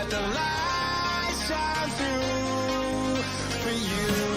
let the light shine through for you.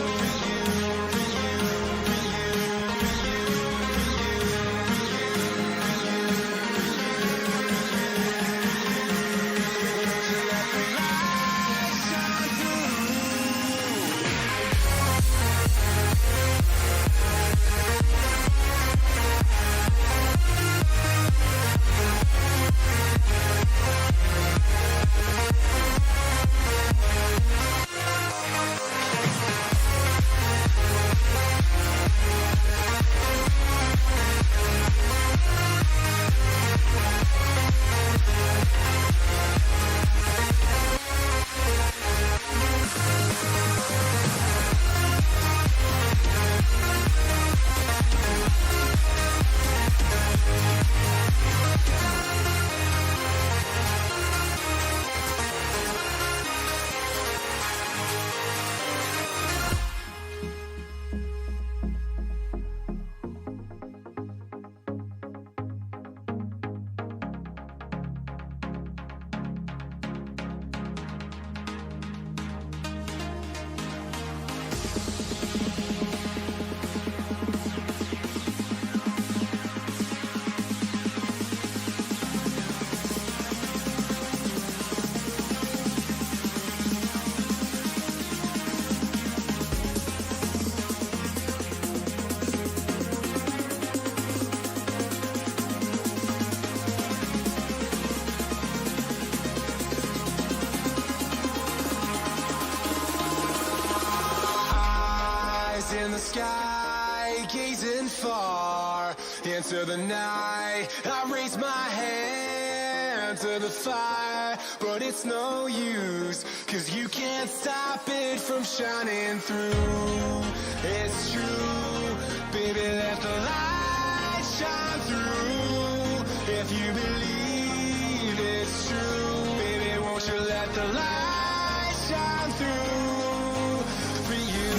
In the sky, gazing far into the night, I raise my hand to the fire, but it's no use, 'cause you can't stop it from shining through. It's true, baby, let the light shine through. If you believe it's true, baby, won't you let the light shine through for you.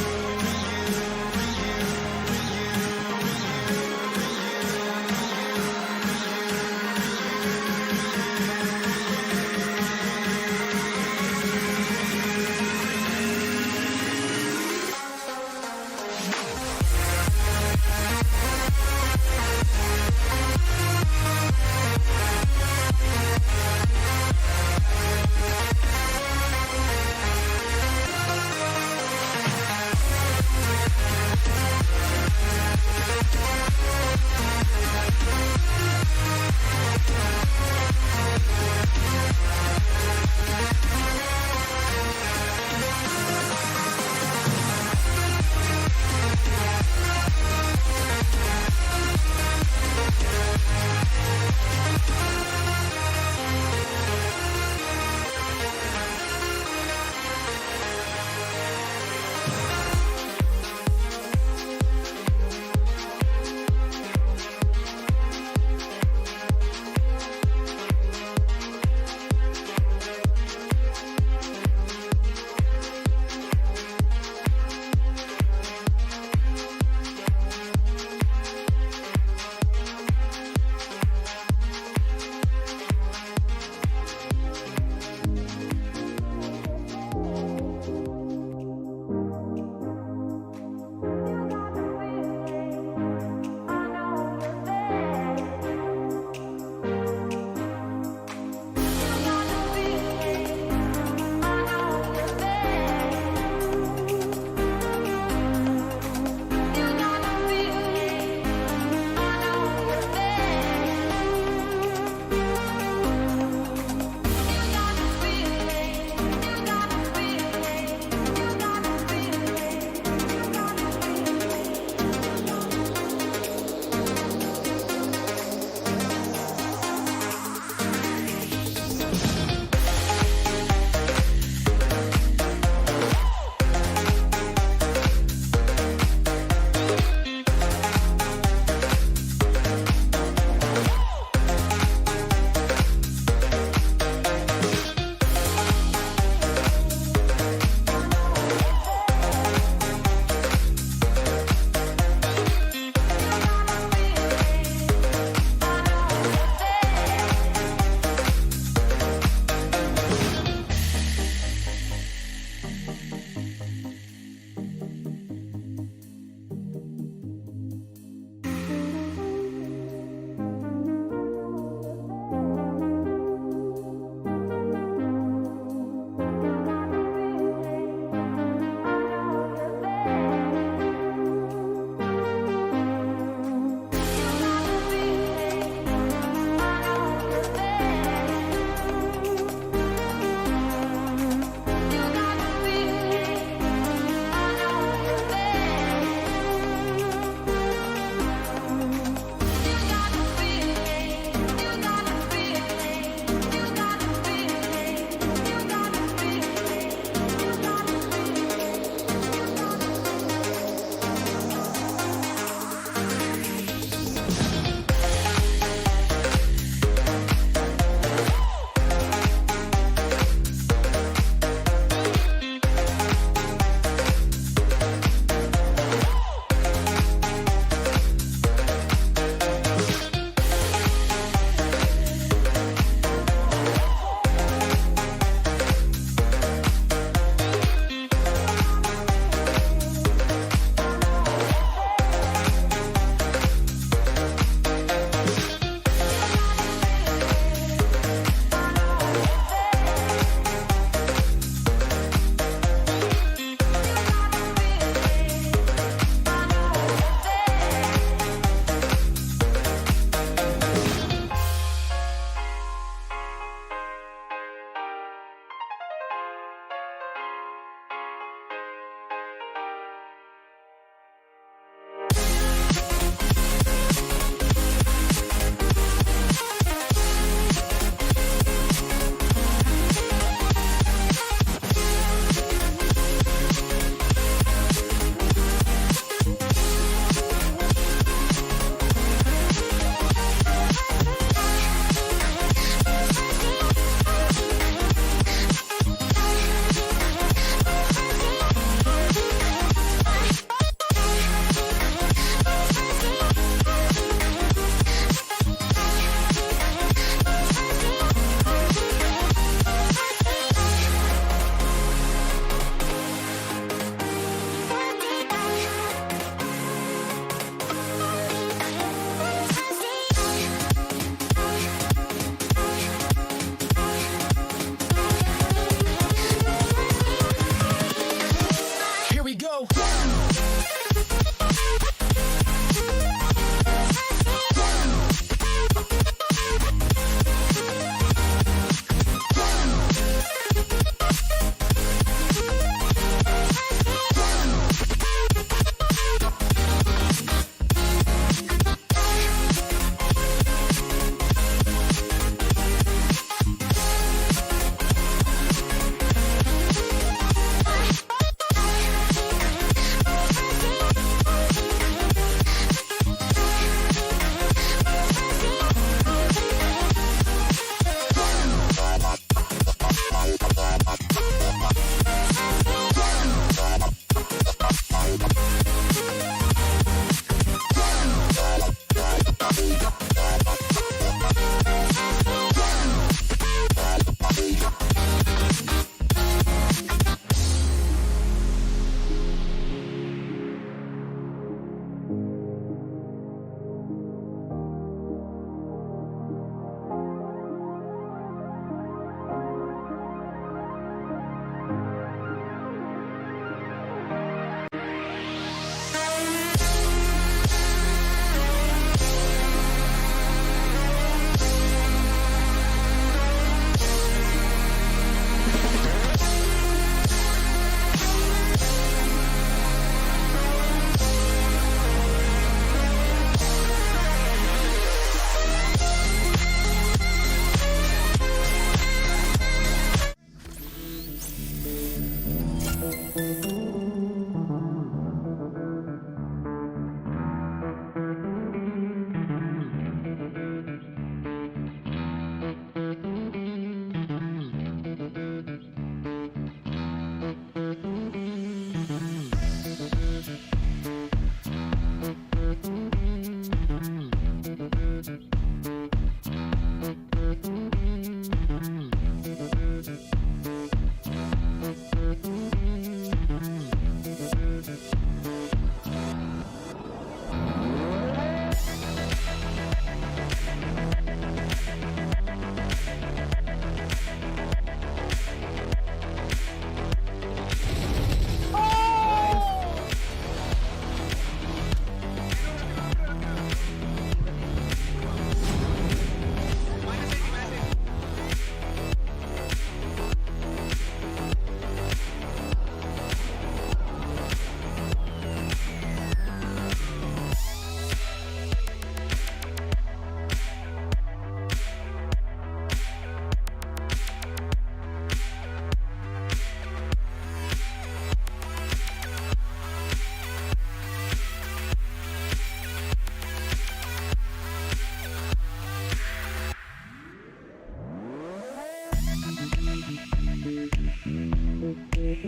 What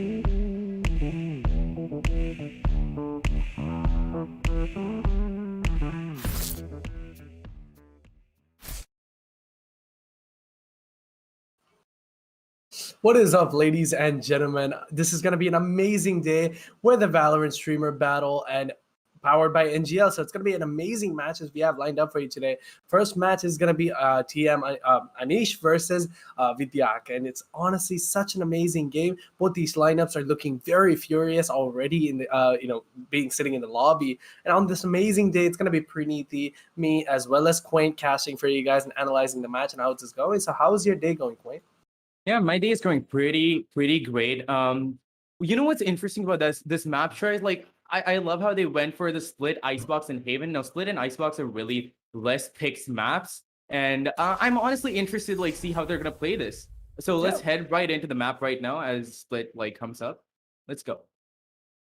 is up, ladies and gentlemen? This is going to be an amazing day with the Valorant streamer battle and powered by NGL. So it's going to be an amazing matches we have lined up for you today. First match is going to be TM Anish versus Vidhayak. And it's honestly such an amazing game. Both these lineups are looking very furious already in the, being sitting in the lobby. And on this amazing day, it's going to be Praniti, me, as well as Quaint casting for you guys and analyzing the match and how it's going. So how's your day going, Quaint? Yeah, my day is going pretty great. You know what's interesting about this map chart is like I love how they went for the Split, Icebox, and Haven. Now Split and Icebox are really less picked maps, and I'm honestly interested to like see how they're gonna play this. So let's head right into the map right now as Split like comes up. Let's go.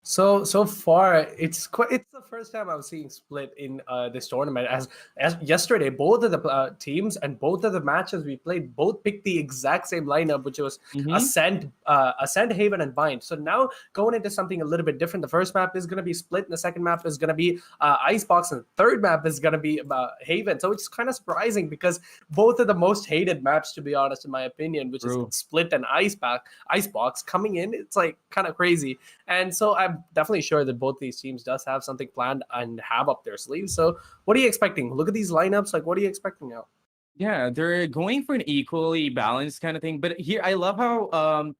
So far, it's the first time I'm seeing Split in this tournament. As yesterday, both of the teams and both of the matches we played both picked the exact same lineup, which was Ascent, Haven, and Bind. So now going into something a little bit different. The first map is going to be Split, and the second map is going to be Icebox, and the third map is going to be Haven. So it's kind of surprising because both of the most hated maps, to be honest, in my opinion, which is Split and Icebox, coming in, it's like kind of crazy. And so I'm definitely sure that both these teams does have something planned and have up their sleeves. So what are you expecting? Look at these lineups. Like, what are you expecting now? Yeah, they're going for an equally balanced kind of thing. But here, I love how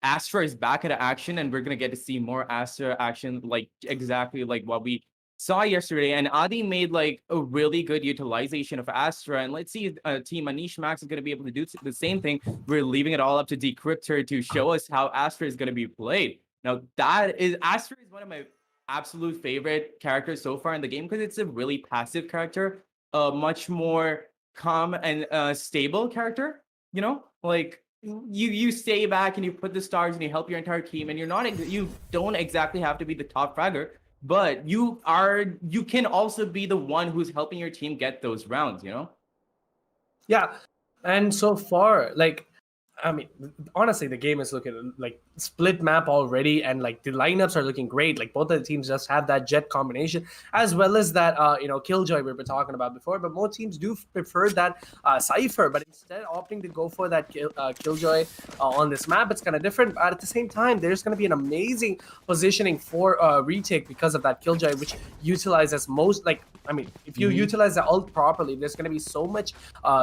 Astra is back into action, and we're gonna get to see more Astra action, like exactly like what we saw yesterday. And Adi made like a really good utilization of Astra, and let's see if Team Anish Max is going to be able to do the same thing. We're leaving it all up to Decryptor to show us how Astra is going to be played. Now Astra is one of my absolute favorite characters so far in the game because it's a really passive character, a much more calm and stable character. You know, like you stay back and you put the stars and you help your entire team, and you don't exactly have to be the top fragger, but you can also be the one who's helping your team get those rounds, you know? Yeah. And so far, like, I mean, honestly, the game is looking like Split map already, and like the lineups are looking great. Like both of the teams just have that Jet combination, as well as that Killjoy we were talking about before. But most teams do prefer that Cypher, but instead opting to go for that Killjoy on this map. It's kind of different, but at the same time, there's going to be an amazing positioning for retake because of that Killjoy, which utilizes most like. I mean, if you utilize the ult properly, there's going to be so much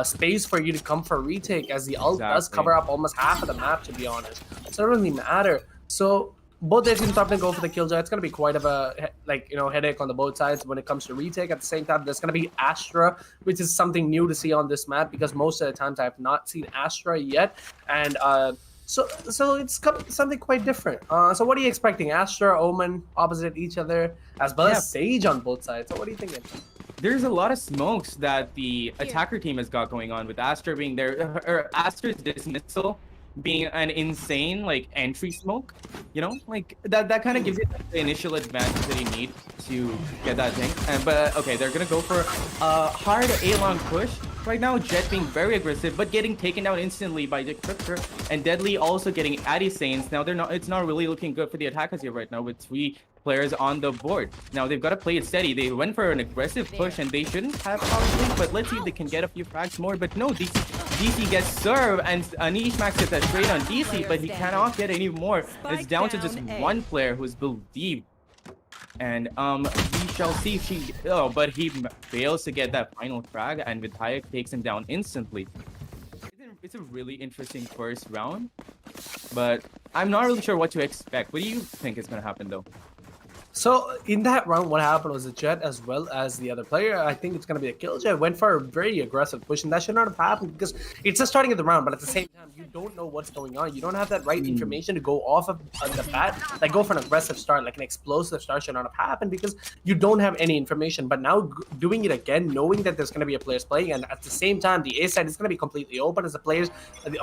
space for you to come for retake, as the ult does cover up almost half of the map, to be honest. So it doesn't really matter. So both their teams opting to go for the Killjoy. It's going to be quite of a headache on the both sides when it comes to retake. At the same time, there's going to be Astra, which is something new to see on this map because most of the times I have not seen Astra yet, and so it's something quite different. So what are you expecting? Astra, Omen opposite each other, as well as Sage on both sides. So what are you thinking? There's a lot of smokes that the attacker team has got going on, with Astra being there, or Astra's dismissal being an insane like entry smoke, you know, like that kind of gives you the initial advantage that you need to get that thing. But okay, they're gonna go for a hard A-long push right now. Jet being very aggressive, but getting taken down instantly by Decryptor, and Deadly also getting Addy Saints. Now it's not really looking good for the attackers here right now with 3 players on the board. Now they've got to play it steady. They went for an aggressive push and they shouldn't have probably, but let's see if they can get a few frags more. But no, DC gets served, and Anish Max gets that trade on DC, but he cannot get any more. It's down to just one player who's believed. And we shall see if but he fails to get that final frag, and Vidhayak takes him down instantly. It's a really interesting first round, but I'm not really sure what to expect. What do you think is going to happen though? So in that round, what happened was the Jet as well as the other player, I think it's going to be a Killjoy, went for a very aggressive push, and that should not have happened because it's just starting of the round, but at the same time, you don't know what's going on. You don't have that right information to go off of the bat, like go for an aggressive start, like an explosive start should not have happened because you don't have any information. But now doing it again, knowing that there's going to be a players playing, and at the same time, the A side is going to be completely open, as the players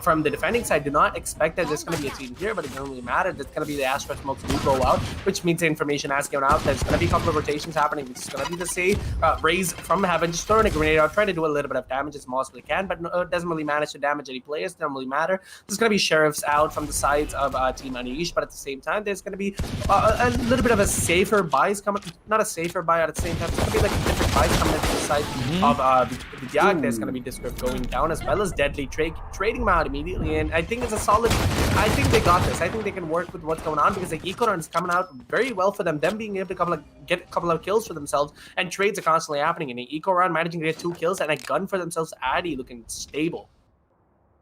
from the defending side do not expect that there's going to be a team here, but it doesn't really matter. There's going to be the Astra smokes do go out, which means the information has given out. There's going to be a couple of rotations happening. It's going to be the same raise from heaven, just throwing a grenade out, trying to do a little bit of damage as possibly can, but it doesn't really manage to damage any players. Doesn't really matter. There's going to be sheriffs out from the sides of Team Anish, but at the same time, there's going to be a little bit of a safer buys coming. Not a safer buy at the same time. It's going to be like different buys coming into the side of Vidhayak. There's going to be Descript going down as well as Deadly trading him out immediately, and I think it's a solid. I think they got this. I think they can work with what's going on because the eco run is coming out very well for them. Them being able to get a couple of kills for themselves, and trades are constantly happening. In the eco run, managing to get 2 kills and a gun for themselves. Addy looking stable.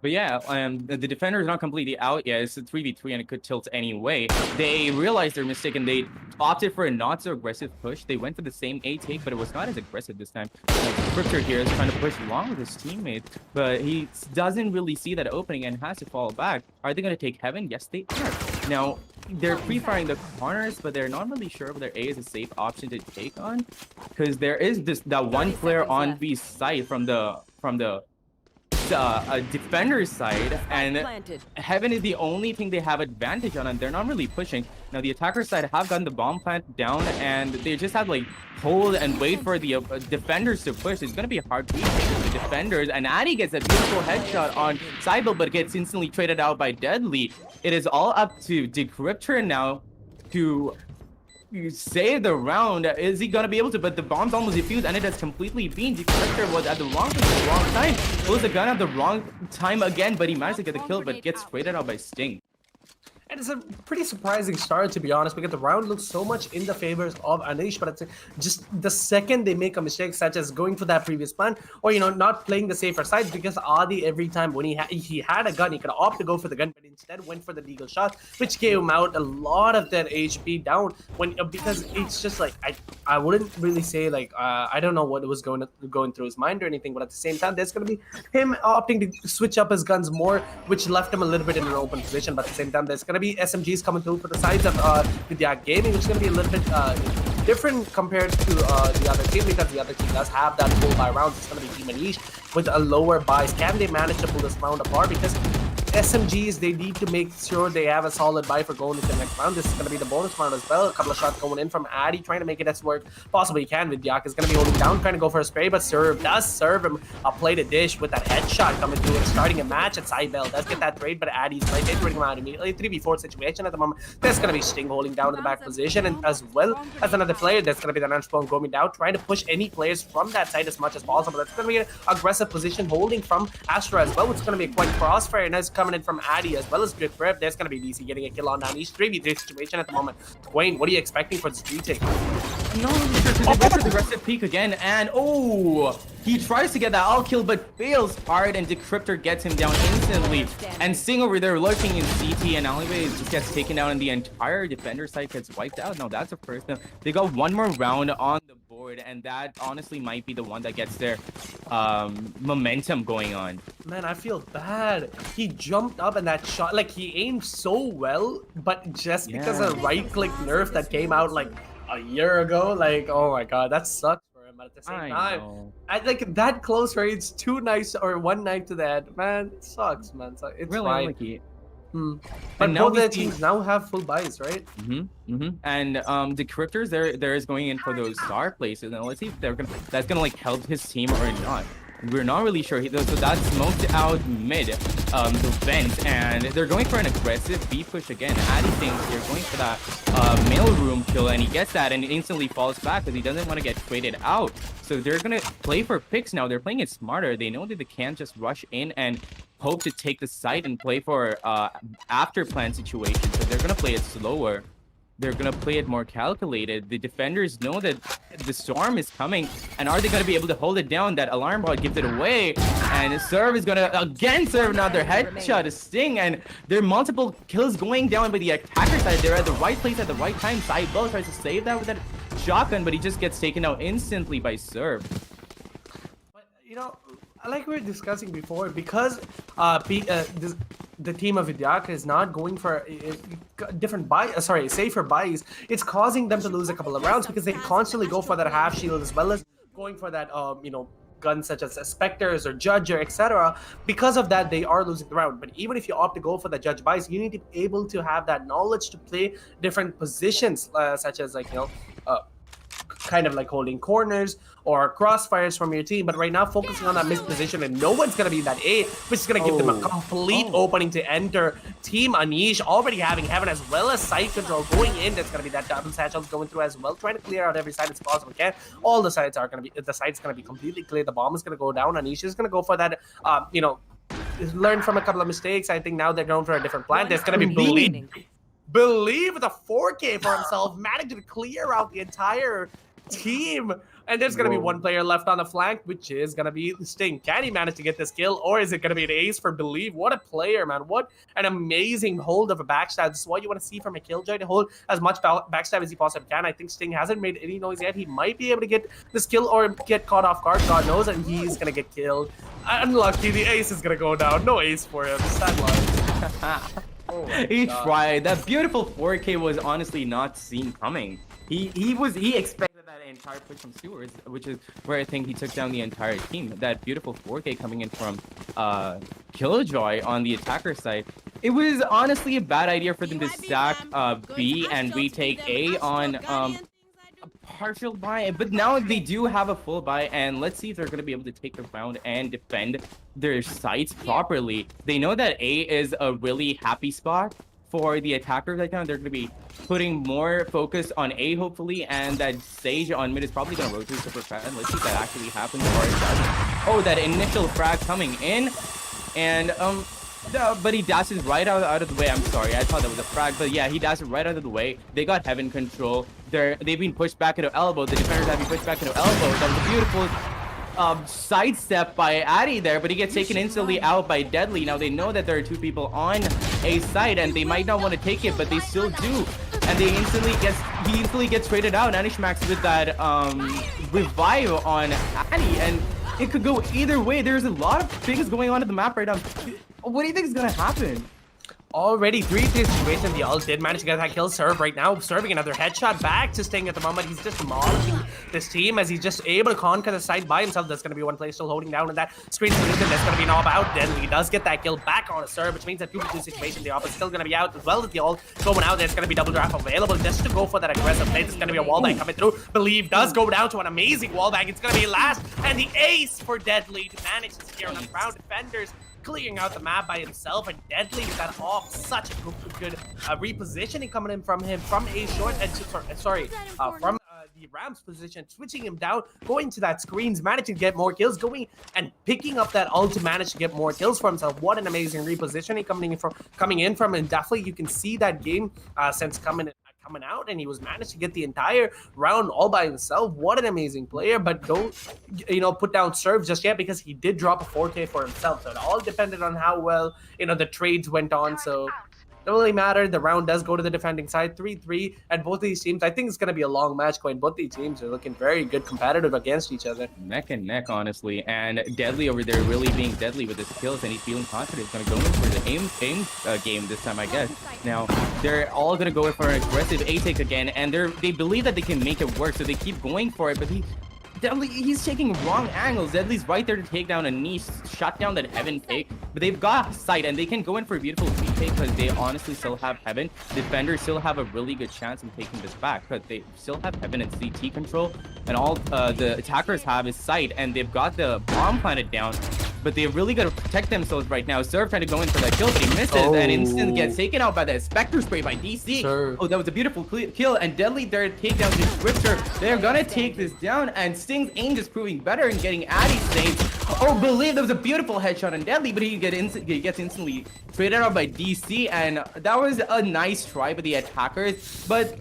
But yeah, the defender is not completely out yet. It's a 3v3 and it could tilt anyway. They realized their mistake and they opted for a not so aggressive push. They went for the same A take, but it was not as aggressive this time. Cryptor here is trying to push along with his teammate, but he doesn't really see that opening and has to fall back. Are they going to take heaven? Yes, they are. Now, they're pre-firing the corners, but they're not really sure whether A is a safe option to take on, because there is that one player on B's side from the defender's side, and heaven is the only thing they have advantage on, and they're not really pushing. Now the attacker side have gotten the bomb plant down, and they just have like hold and wait for the defenders to push. It's gonna be a hard beat for the defenders, and Addy gets a beautiful headshot on Cybele, but gets instantly traded out by Deadly. It is all up to Decryptor now to save the round. Is he gonna be able to? But the bomb's almost defused, and it has completely been. Decryptor was at the wrong place at the wrong time. Pulls the gun at the wrong time again, but he managed to get the kill, but gets traded out by Sting. And it's a pretty surprising start, to be honest, because the round looks so much in the favors of Anish, but it's just the second they make a mistake, such as going for that previous plan, or, you know, not playing the safer side, because Adi, every time when he had a gun, he could opt to go for the gun, but instead went for the legal shot, which gave him out a lot of that HP down, because it's just like, I wouldn't really say, like, I don't know what was going through his mind or anything, but at the same time, there's going to be him opting to switch up his guns more, which left him a little bit in an open position, but at the same time, there's going to be SMGs coming through for the sides of Vidhayak Gaming, which is going to be a little bit different compared to the other team, because the other team does have that full buy rounds. It's going to be Team Anish with a lower buys. Can they manage to pull this round apart? Because SMGs, they need to make sure they have a solid buy for going into the next round. This is going to be the bonus round as well. A couple of shots going in from Addy, trying to make it as work possibly can. Vidhayak is going to be holding down, trying to go for a spray, but does serve him a play to dish with that headshot coming through and starting a match at Cybele. Does get that trade, but Addy's right there, bring him out immediately. 3v4 situation at the moment. There's going to be Sting holding down in the back position, and as well as another player, there's going to be the Nanspawn going down, trying to push any players from that side as much as possible. That's going to be an aggressive position holding from Astra as well. It's going to be quite crossfire, and that's coming in from Addy as well as Grip Rip. There's going to be DC getting a kill on Anish. 3v3 situation at the moment. Wayne, what are you expecting for this retake? No, they went for the aggressive peek again, and he tries to get that all kill, but fails hard, and Decryptor gets him down instantly. And Sting over there lurking in CT, and alleyway just gets taken down, and the entire defender side gets wiped out. No, that's a first. They got one more round on the board, and that honestly might be the one that gets their momentum going on. Man, I feel bad. He jumped up and that shot, like, he aimed so well, but just because of right-click nerf that came out like a year ago, like, oh my god, that sucks for him. But at the same time, like that close range, 2 knives or 1 knife to that, man, it sucks, man. So it's really fine. Unlucky. But both the teams now have full buys, right? And the Decryptors, there is going in for those star places, and let's see if that's gonna like help his team or not. We're not really sure. So that smoked out mid the vent, and they're going for an aggressive B push again. Addy thinks they're going for that mail room kill, and he gets that and instantly falls back because he doesn't want to get traded out. So they're gonna play for picks now. They're playing it smarter. They know that they can't just rush in and hope to take the site and play for after plan situation. So they're gonna play it slower. They're going to play it more calculated. The defenders know that the storm is coming, and are they going to be able to hold it down? That alarm bot gives it away, and Serve is going to again serve another headshot to Sting, and there are multiple kills going down by the attacker side. They're at the right place at the right time. Cybele tries to save that with that shotgun, but he just gets taken out instantly by Serve. But, you know, like we were discussing before, because the team of Vidhayak is not going for different safer buys, it's causing them to lose a couple of rounds because they constantly go for that half shield as well as going for that, you know, guns such as Spectres or Judge or etc. Because of that, they are losing the round. But even if you opt to go for the Judge buys, you need to be able to have that knowledge to play different positions, such as like kind of like holding corners or crossfires from your team. But right now, focusing on that missed position, and no one's going to be that A, which is going to give them a complete opening to enter. Team Anish already having Heaven as well as side control going in. There's going to be that double satchels going through as well, trying to clear out every side as possible. Okay, all the sides are going to be, the side's going to be completely clear. The bomb is going to go down. Anish is going to go for that, learn from a couple of mistakes. I think now they're going for a different plan. There's going to be Believe with a 4K for himself, managed to clear out the entire team. And there's going to be one player left on the flank, which is going to be Sting. Can he manage to get this kill, or is it going to be an ace for Believe? What a player, man. What an amazing hold of a backstab. This is what you want to see from a Killjoy, to hold as much backstab as he possibly can. I think Sting hasn't made any noise yet. He might be able to get this kill or get caught off guard, God knows, and he's going to get killed. Unlucky, the ace is going to go down. No ace for him. Sad luck. He tried. That beautiful 4K was honestly not seen coming. He expected that entire push from Stewards, which is where I think he took down the entire team. That beautiful 4K coming in from Killjoy on the attacker side. It was honestly a bad idea for them to stack B and retake A on a partial buy, but now they do have a full buy, and let's see if they're going to be able to take the round and defend their sites properly. They know that A is a really happy spot for the attackers right now. They're going to be putting more focus on A, hopefully, and that Sage on mid is probably going to rotate super fast. Let's see if that actually happens. Oh, that initial frag coming in, and but he dashes right out of the way. I'm sorry, I thought that was a frag, but yeah, he dashes right out of the way. They got Heaven control. They've been pushed back into elbow. The defenders have been pushed back into elbow. That was a beautiful sidestep by Addy there, but he gets taken instantly out by Deadly. Now they know that there are two people on a side, and they might not want to take it, but they still do. And he instantly gets traded out. Anish Max with that revive on Addy, and it could go either way. There's a lot of things going on in the map right now. What do you think is gonna happen? Already 3-3 situation. The ult did manage to get that kill. Serve right now, serving another headshot back to Sting at the moment. He's just demolishing this team as he's just able to conquer the side by himself. There's going to be one player still holding down in that screen solution. There's going to be an all out. Deadly does get that kill back on a serve, which means that 2-2 situation. The opponent's still going to be out as well as the ult going out. There's going to be double draft available just to go for that aggressive play. There's going to be a wallbang coming through. Believe does go down to an amazing wallbang. It's going to be last, and the ace for Deadly to manage to secure on ground defenders, clearing out the map by himself, and Deadly got off such a good repositioning coming in from him from a short from the Rams position, switching him down, going to that screens, managing to get more kills, going and picking up that ult to manage to get more kills for himself. What an amazing repositioning coming in from, and definitely you can see that game sense coming out, and he was managed to get the entire round all by himself. What an amazing player, but don't put down serve just yet, because he did drop a 4K for himself, so it all depended on how well the trades went on. So it doesn't really matter. The round does go to the defending side. 3-3 at both of these teams. I think it's going to be a long match going. Both these teams are looking very good competitive against each other. Neck and neck, honestly. And Deadly over there really being deadly with his kills, and he's feeling confident. He's going to go in for the aim game this time, I guess. Now, they're all going to go in for an aggressive A-take again, and they believe that they can make it work, so they keep going for it, but he's taking wrong angles. Deadly's right there to take down Anish, shut down that Heaven take, but they've got sight, and they can go in for a beautiful retake because they honestly still have Heaven. Defenders still have a really good chance of taking this back because they still have Heaven and CT control, and all the attackers have is sight, and they've got the bomb planted down, but they really got to protect themselves right now. Serve trying to go in for that kill, but he misses, and instant gets taken out by that Spectre spray by DC. Oh, that was a beautiful kill, and Deadly there to take down the Swifter. They're gonna take this down, and Sting's aim is proving better and getting Addy saved. Oh, Believe that was a beautiful headshot on Deadly, but he gets instantly traded out by DC, and that was a nice try by the attackers, but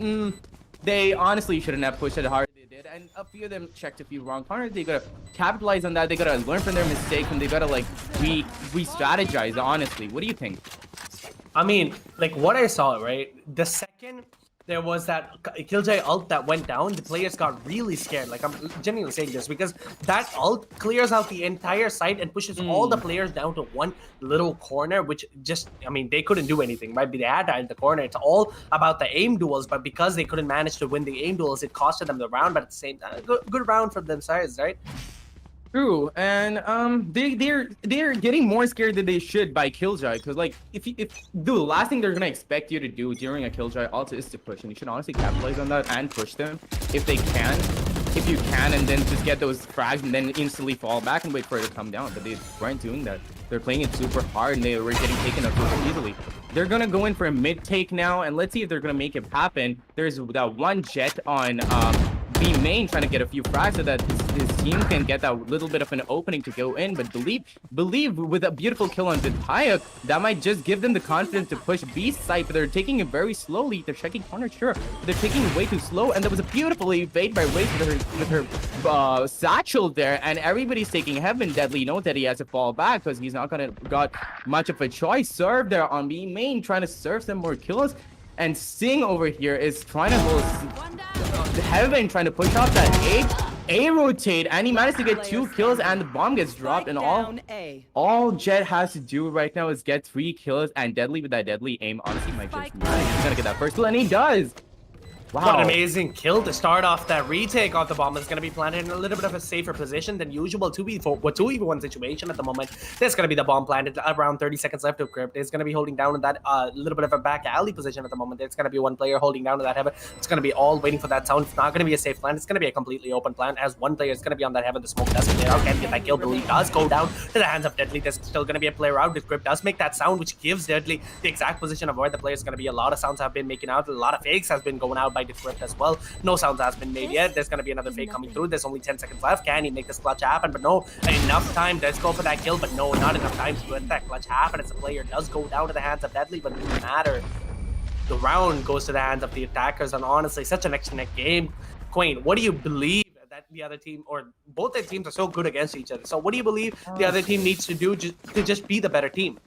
they honestly shouldn't have pushed it hard. And a few of them checked a few wrong corners. They gotta capitalize on that. They gotta learn from their mistakes, and they gotta re-strategize. Honestly, what do you think? I mean, like what I saw, right? The second there was that Killjoy ult that went down, the players got really scared. Like, I'm genuinely saying this because that ult clears out the entire site and pushes all the players down to one little corner, which just, I mean, they couldn't do anything, right? They had that in the corner. It's all about the aim duels, but because they couldn't manage to win the aim duels, it costed them the round, but at the same time, good round for themselves, right? True, and they're getting more scared than they should by Killjoy, because like if the last thing they're gonna expect you to do during a Killjoy ult is to push, and you should honestly capitalize on that and push them if you can, and then just get those frags and then instantly fall back and wait for it to come down. But they weren't doing that. They're playing it super hard, and they were getting taken up super easily. They're gonna go in for a mid take now, and let's see if they're gonna make it happen. There's that one jet on B main trying to get a few frags so that his team can get that little bit of an opening to go in. But believe with a beautiful kill on Vidhayak, that might just give them the confidence to push B side. But they're taking it very slowly. They're checking corner, sure, but they're taking it way too slow. And there was a beautiful evade by Wraith with her satchel there, and everybody's taking heaven. Deadly knows that he has to fall back because he's not gonna got much of a choice. Serve there on B main, trying to serve some more kills. And Sing over here is trying to hold Heaven, trying to push off that A rotate, and he managed to get 2 kills, and the bomb gets dropped. And all Jet has to do right now is get 3 kills, and Deadly with that deadly aim honestly might just he's gonna get that first kill, and he does. Wow. What an amazing kill to start off that retake of the bomb. Is going to be planted in a little bit of a safer position than usual. 2v1 situation at the moment. There's going to be the bomb planted around 30 seconds left of Crypt. It's going to be holding down in that little bit of a back alley position at the moment. There's going to be one player holding down to that heaven. It's going to be all waiting for that sound. It's not going to be a safe plant. It's going to be a completely open plant as one player is going to be on that heaven. The smoke doesn't clear out. Can't get that kill. The lead does go down to the hands of Deadly. There's still going to be a player out. The Crypt does make that sound, which gives Deadly the exact position of where the player is going to be. A lot of sounds have been making out. A lot of fakes has been going out by the Crypt as well. No sounds has been made yet. There's going to be another fake coming through. There's only 10 seconds left. Can he make this clutch happen? But no, enough time. Let's go for that kill, but no, not enough time to let that clutch happen as the player does go down to the hands of Deadly, but it doesn't matter. The round goes to the hands of the attackers, and honestly, such an neck game. Quain, what do you believe that the other team, or both their teams, are so good against each other? So what do you believe the other team needs to do to just be the better team?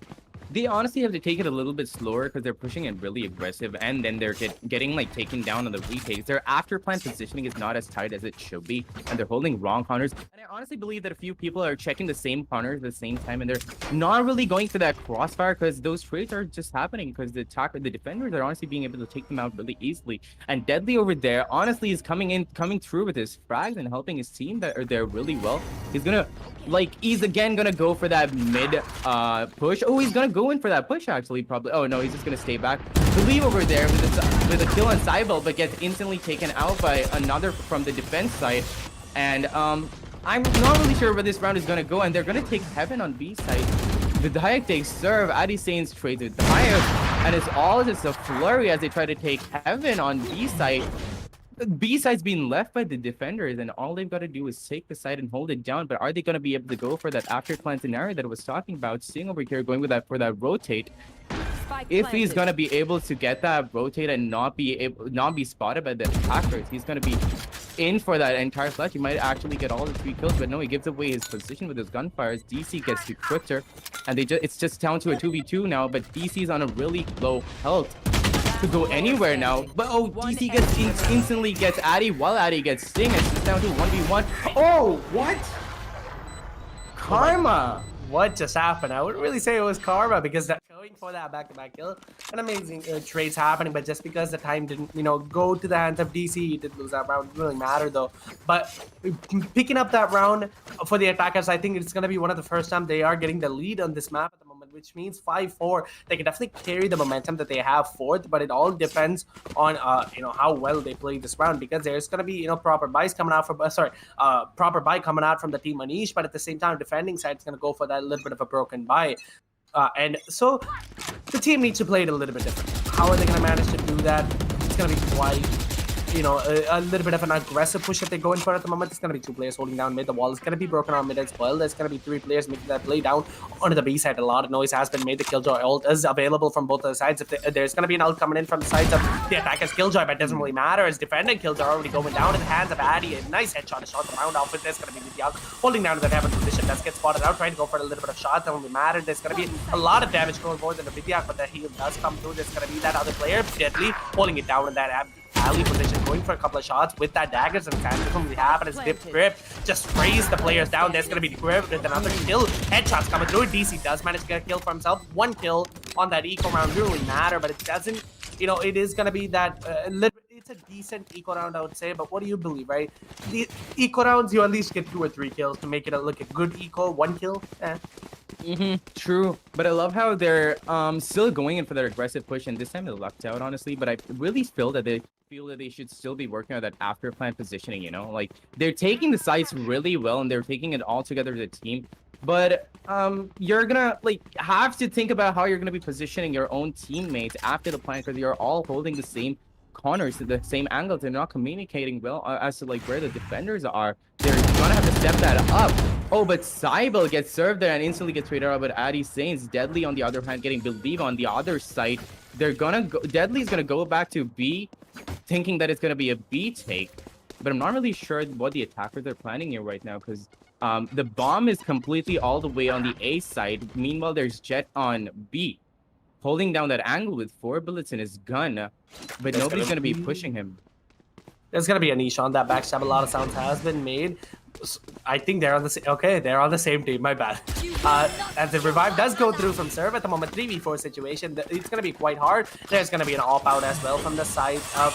They honestly have to take it a little bit slower because they're pushing it really aggressive, and then they're getting like taken down on the retakes. Their after plant positioning is not as tight as it should be, and they're holding wrong counters. And I honestly believe that a few people are checking the same counters at the same time, and they're not really going for that crossfire because those trades are just happening because the defenders are honestly being able to take them out really easily. And Deadly over there honestly is coming through with his frags and helping his team that are there really well. He's again gonna go for that mid push. Oh, he's gonna go in for that push actually, probably. Oh no, he's just gonna stay back. Believe over there with a kill on Cybele, but gets instantly taken out by another from the defense side. And I'm not really sure where this round is gonna go, and they're gonna take heaven on B side. Vidhayak takes serve. Adi Saints trades with Vidhayak, and it's all just a flurry as they try to take heaven on B side. B side's being left by the defenders, and all they've got to do is take the side and hold it down. But are they going to be able to go for that after plant scenario that I was talking about? Seeing over here going with that for that rotate. If he's going to be able to get that rotate and not be spotted by the attackers, he's going to be in for that entire clutch. He might actually get all the 3 kills, but no, he gives away his position with his gunfires. DC gets to quitter, and it's just down to a 2v2 now. But DC's on a really low health to go anywhere now. But oh, DC instantly gets Addy while Addy gets Sting, and it's down to 1v1. Oh, what? Karma. What just happened? I wouldn't really say it was karma because that going for that back-to-back kill, an amazing trades happening, but just because the time didn't, go to the hands of DC, he did lose that round. It didn't really matter though. But picking up that round for the attackers, I think it's going to be one of the first time they are getting the lead on this map at the moment, which means 5-4. They can definitely carry the momentum that they have forth, but it all depends on how well they play this round, because there's going to be proper buys coming out from proper buy coming out from the team Anish, but at the same time defending side is going to go for that little bit of a broken buy. And so the team needs to play it a little bit different. How are they going to manage to do that? It's going to be quite, a little bit of an aggressive push that they're going for at the moment. It's going to be 2 players holding down mid. The wall is going to be broken on mid as well. There's going to be 3 players making that play down onto the B side. A lot of noise has been made. The Killjoy ult is available from both of the sides. If there's going to be an ult coming in from the sides of the attackers Killjoy, but it doesn't really matter as defending Killjoy already going down in the hands of Addy. A nice headshot, a shot the round off. There's going to be Vidhayak holding down to that heaven position. Does get spotted out, trying to go for a little bit of shots. That won't matter. There's going to be a lot of damage going forward than the Vidhayak, but the heal does come through. There's going to be that other player, Deadly, holding it down in that alley position, going for a couple of shots with that daggers, and can't really happen as Dip Grip just sprays the players down. There's going to be Grip with another kill. Headshots coming through. DC does manage to get a kill for himself. 1 kill on that eco round. Didn't really matter, but it doesn't it is gonna be that it's a decent eco round, I would say. But what do you believe, right? The eco rounds, you at least get 2 or 3 kills to make it look a good eco. 1 kill, True, but I love how they're still going in for their aggressive push, and this time they lucked out, honestly. But I really feel that they should still be working on that after plan positioning. Like they're taking the sites really well, and they're taking it all together as a team. But you're gonna have to think about how you're gonna be positioning your own teammates after the plan, because you're all holding the same corners, the same angles. They're not communicating well as to where the defenders are. They're gonna have to step that up. Oh, but Cybele gets served there and instantly gets traded out. But Addy Saints, Deadly on the other hand, getting Believe on the other side. They're gonna go. Deadly's gonna go back to B, thinking that it's gonna be a B take. But I'm not really sure what the attackers are planning here right now, because the bomb is completely all the way on the A side. Meanwhile, there's Jet on B, holding down that angle with 4 bullets in his gun. But nobody's gonna be pushing him. There's gonna be Anish on that backstab. A lot of sounds has been made. I think they're on the they're on the same team. My bad. As the revive does go through from Serve at the moment, 3v4 situation. It's gonna be quite hard. There's gonna be an op out as well from the side of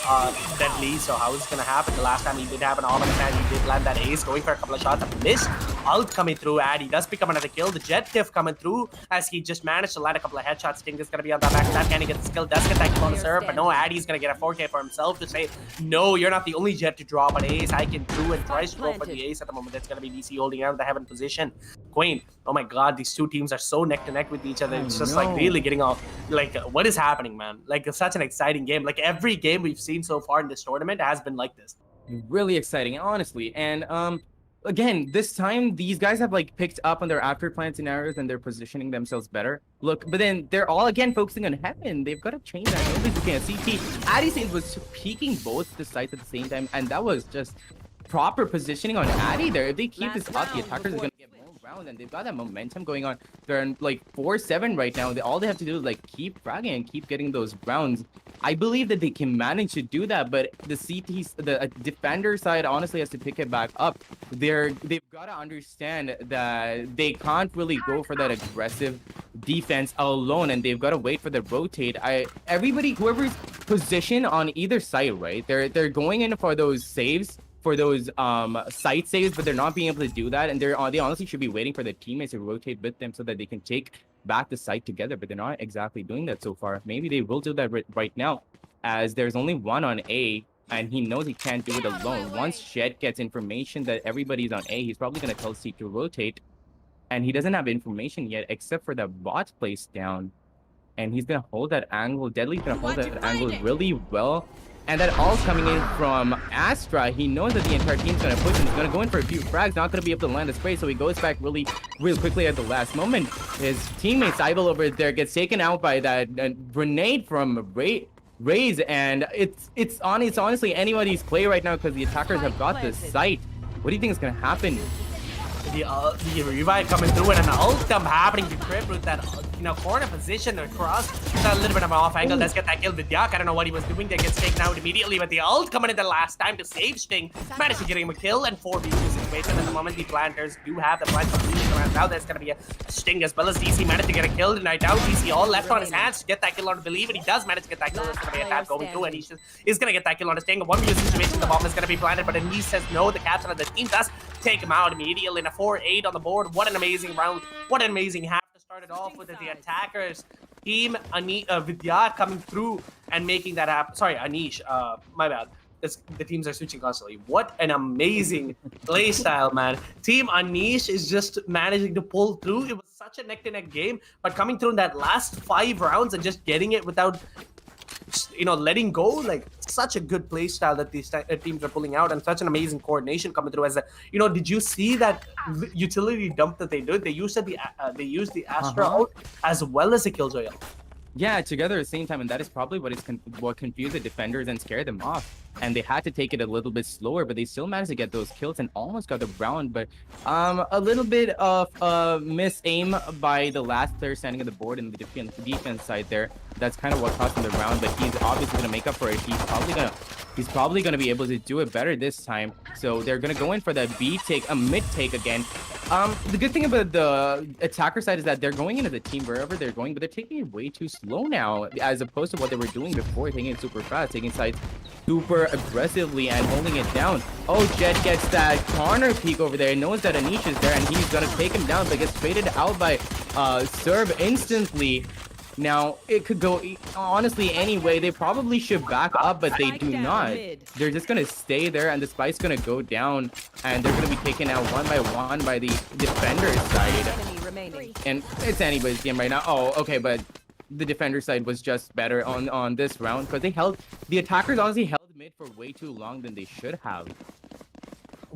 Deadly. So how is it gonna happen? The last time he did have an op and he did land that ace, going for a couple of shots and missed. Ult coming through, and he does pick up another kill. The Jet Tiff coming through as he just managed to land a couple of headshots. Sting is gonna be on that backstab. Can he get the skill? Does get that kill on the Serve, but no, Addy's gonna get a 4K for himself to say, no, you're not the only Jet to drop an ace. I can do and tries to go for the ace at the moment. That's gonna be DC holding out the heaven position. Queen, oh my god, these two teams are so neck to neck with each other. It's just really getting off. What is happening, man? It's such an exciting game. Every game we've seen so far in this tournament has been like this. Really exciting, honestly. And again, this time these guys have picked up on their after plan scenarios and they're positioning themselves better. Look, but then they're all again focusing on heaven. They've got to change that. Nobody's looking at CT. Addy Saints was peeking both the sites at the same time, and that was just proper positioning on Addy there. If they keep this up, the attackers are gonna get more round, and they've got that momentum going on. They're in 4-7 right now. All they have to do is keep fragging and keep getting those rounds. I believe that they can manage to do that, but the defender side honestly has to pick it back up. They've got to understand that they can't really go for that aggressive defense alone, and they've got to wait for the rotate. Whoever's positioned on either side, right? They're going in for those saves, for those site saves, but they're not being able to do that, and they honestly should be waiting for their teammates to rotate with them so that they can take back the site together, but they're not exactly doing that so far. Maybe they will do that right now, as there's only one on A, and he knows he can't do it alone. Once Shed gets information that everybody's on A, he's probably going to tell C to rotate, and he doesn't have information yet except for the bot placed down, and he's going to hold that angle. Deadly's going to hold that angle really well. And that all's coming in from Astra. He knows that the entire team's going to push him. He's going to go in for a few frags, not going to be able to land a spray, so he goes back really quickly at the last moment. His teammate Cybele over there gets taken out by that grenade from Raze, and it's honestly anybody's play right now because the attackers have got the site. What do you think is going to happen? The revive coming through and an ult dump happening to Crip with that corner position across. A little bit of an off angle. Let's get that kill. Vidhayak, I don't know what he was doing. That gets taken out immediately, but the ult coming in the last time to save Sting. Managed to get him a kill and 4v2 situation at the moment. The planters do have the plant completely around now. There's going to be a Sting as well as DC managed to get a kill tonight out. DC all left on his hands to get that kill on Believe, and he does manage to get that kill. There's going to be a tap going through, and he is going to get that kill on a Sting. A 1v situation, the bomb is going to be planted, but Anish says no. The captain of the team does take him out immediately in a 4-8 on the board. What an amazing round. What an amazing half to start it off with the attackers. Team Vidhayak coming through and making that happen. Sorry, Anish. My bad. The teams are switching constantly. What an amazing play style, man. Team Anish is just managing to pull through. It was such a neck-to-neck game, but coming through in that last 5 rounds and just getting it without letting go, such a good play style that these teams are pulling out, and such an amazing coordination coming through. As did you see that utility dump that they did? They used the Astra out as well as the Killjoy out. Yeah, together at the same time, and that is probably what confused the defenders and scared them off. And they had to take it a little bit slower, but they still managed to get those kills and almost got the round. But a little bit of miss aim by the last player standing on the board in the defense side there. That's kind of what cost him the round, but he's obviously going to make up for it. He's probably gonna be able to do it better this time. So they're gonna go in for that B take, a mid take again. The good thing about the attacker side is that they're going into the team wherever they're going, but they're taking it way too slow now, as opposed to what they were doing before, taking it super fast, taking sides super aggressively and holding it down. Oh, Jet gets that corner peek over there, knows that Anish is there, and he's gonna take him down, but gets traded out by Serve instantly. Now, it could go, honestly, anyway. They probably should back up, but they do not. They're just going to stay there, and the spike's going to go down, and they're going to be taken out one by the defender's side. And it's anybody's game right now. Oh, okay, but the defender side was just better on this round, because the attackers honestly held mid for way too long than they should have.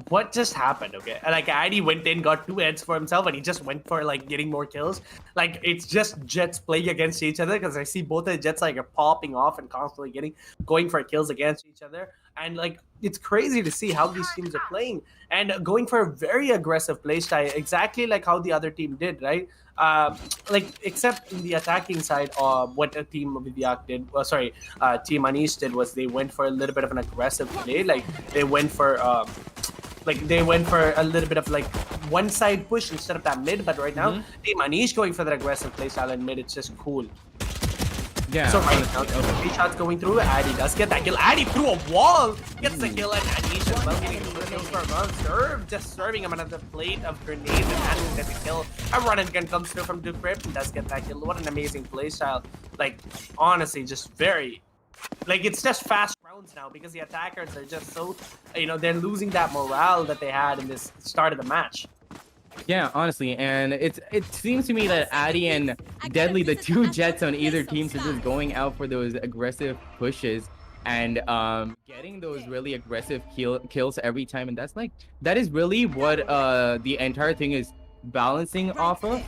What just happened? Okay, like Addy went in, got 2 heads for himself, and he just went for like getting more kills. Like it's just Jets playing against each other, because I see both the Jets like are popping off and constantly going for kills against each other. And like it's crazy to see how these teams are playing and going for a very aggressive playstyle, exactly like how the other team did, right? Like except in the attacking side, what a team Vidhayak did, team Anish did was they went for a little bit of an aggressive play. Like they went for a little bit of like one side push instead of that mid, but right now Team Anish going for that aggressive playstyle and mid. It's just cool. Yeah. So right now, 3 shots going through. Addy does get that kill. Addy through a wall gets the kill, and Anish as well getting the kills for a Serve just serving him another plate of grenades and managing to get the kill. A run and gun comes through from Decrypt and does get that kill. What an amazing playstyle! Like honestly, just very. Like it's just fast rounds now because the attackers are just so, they're losing that morale that they had in this start of the match. Yeah, honestly, and it seems to me that Addy and Deadly, the 2 Jets on either team, are just going out for those aggressive pushes and getting those really aggressive kills every time, and that is really what the entire thing is balancing off of.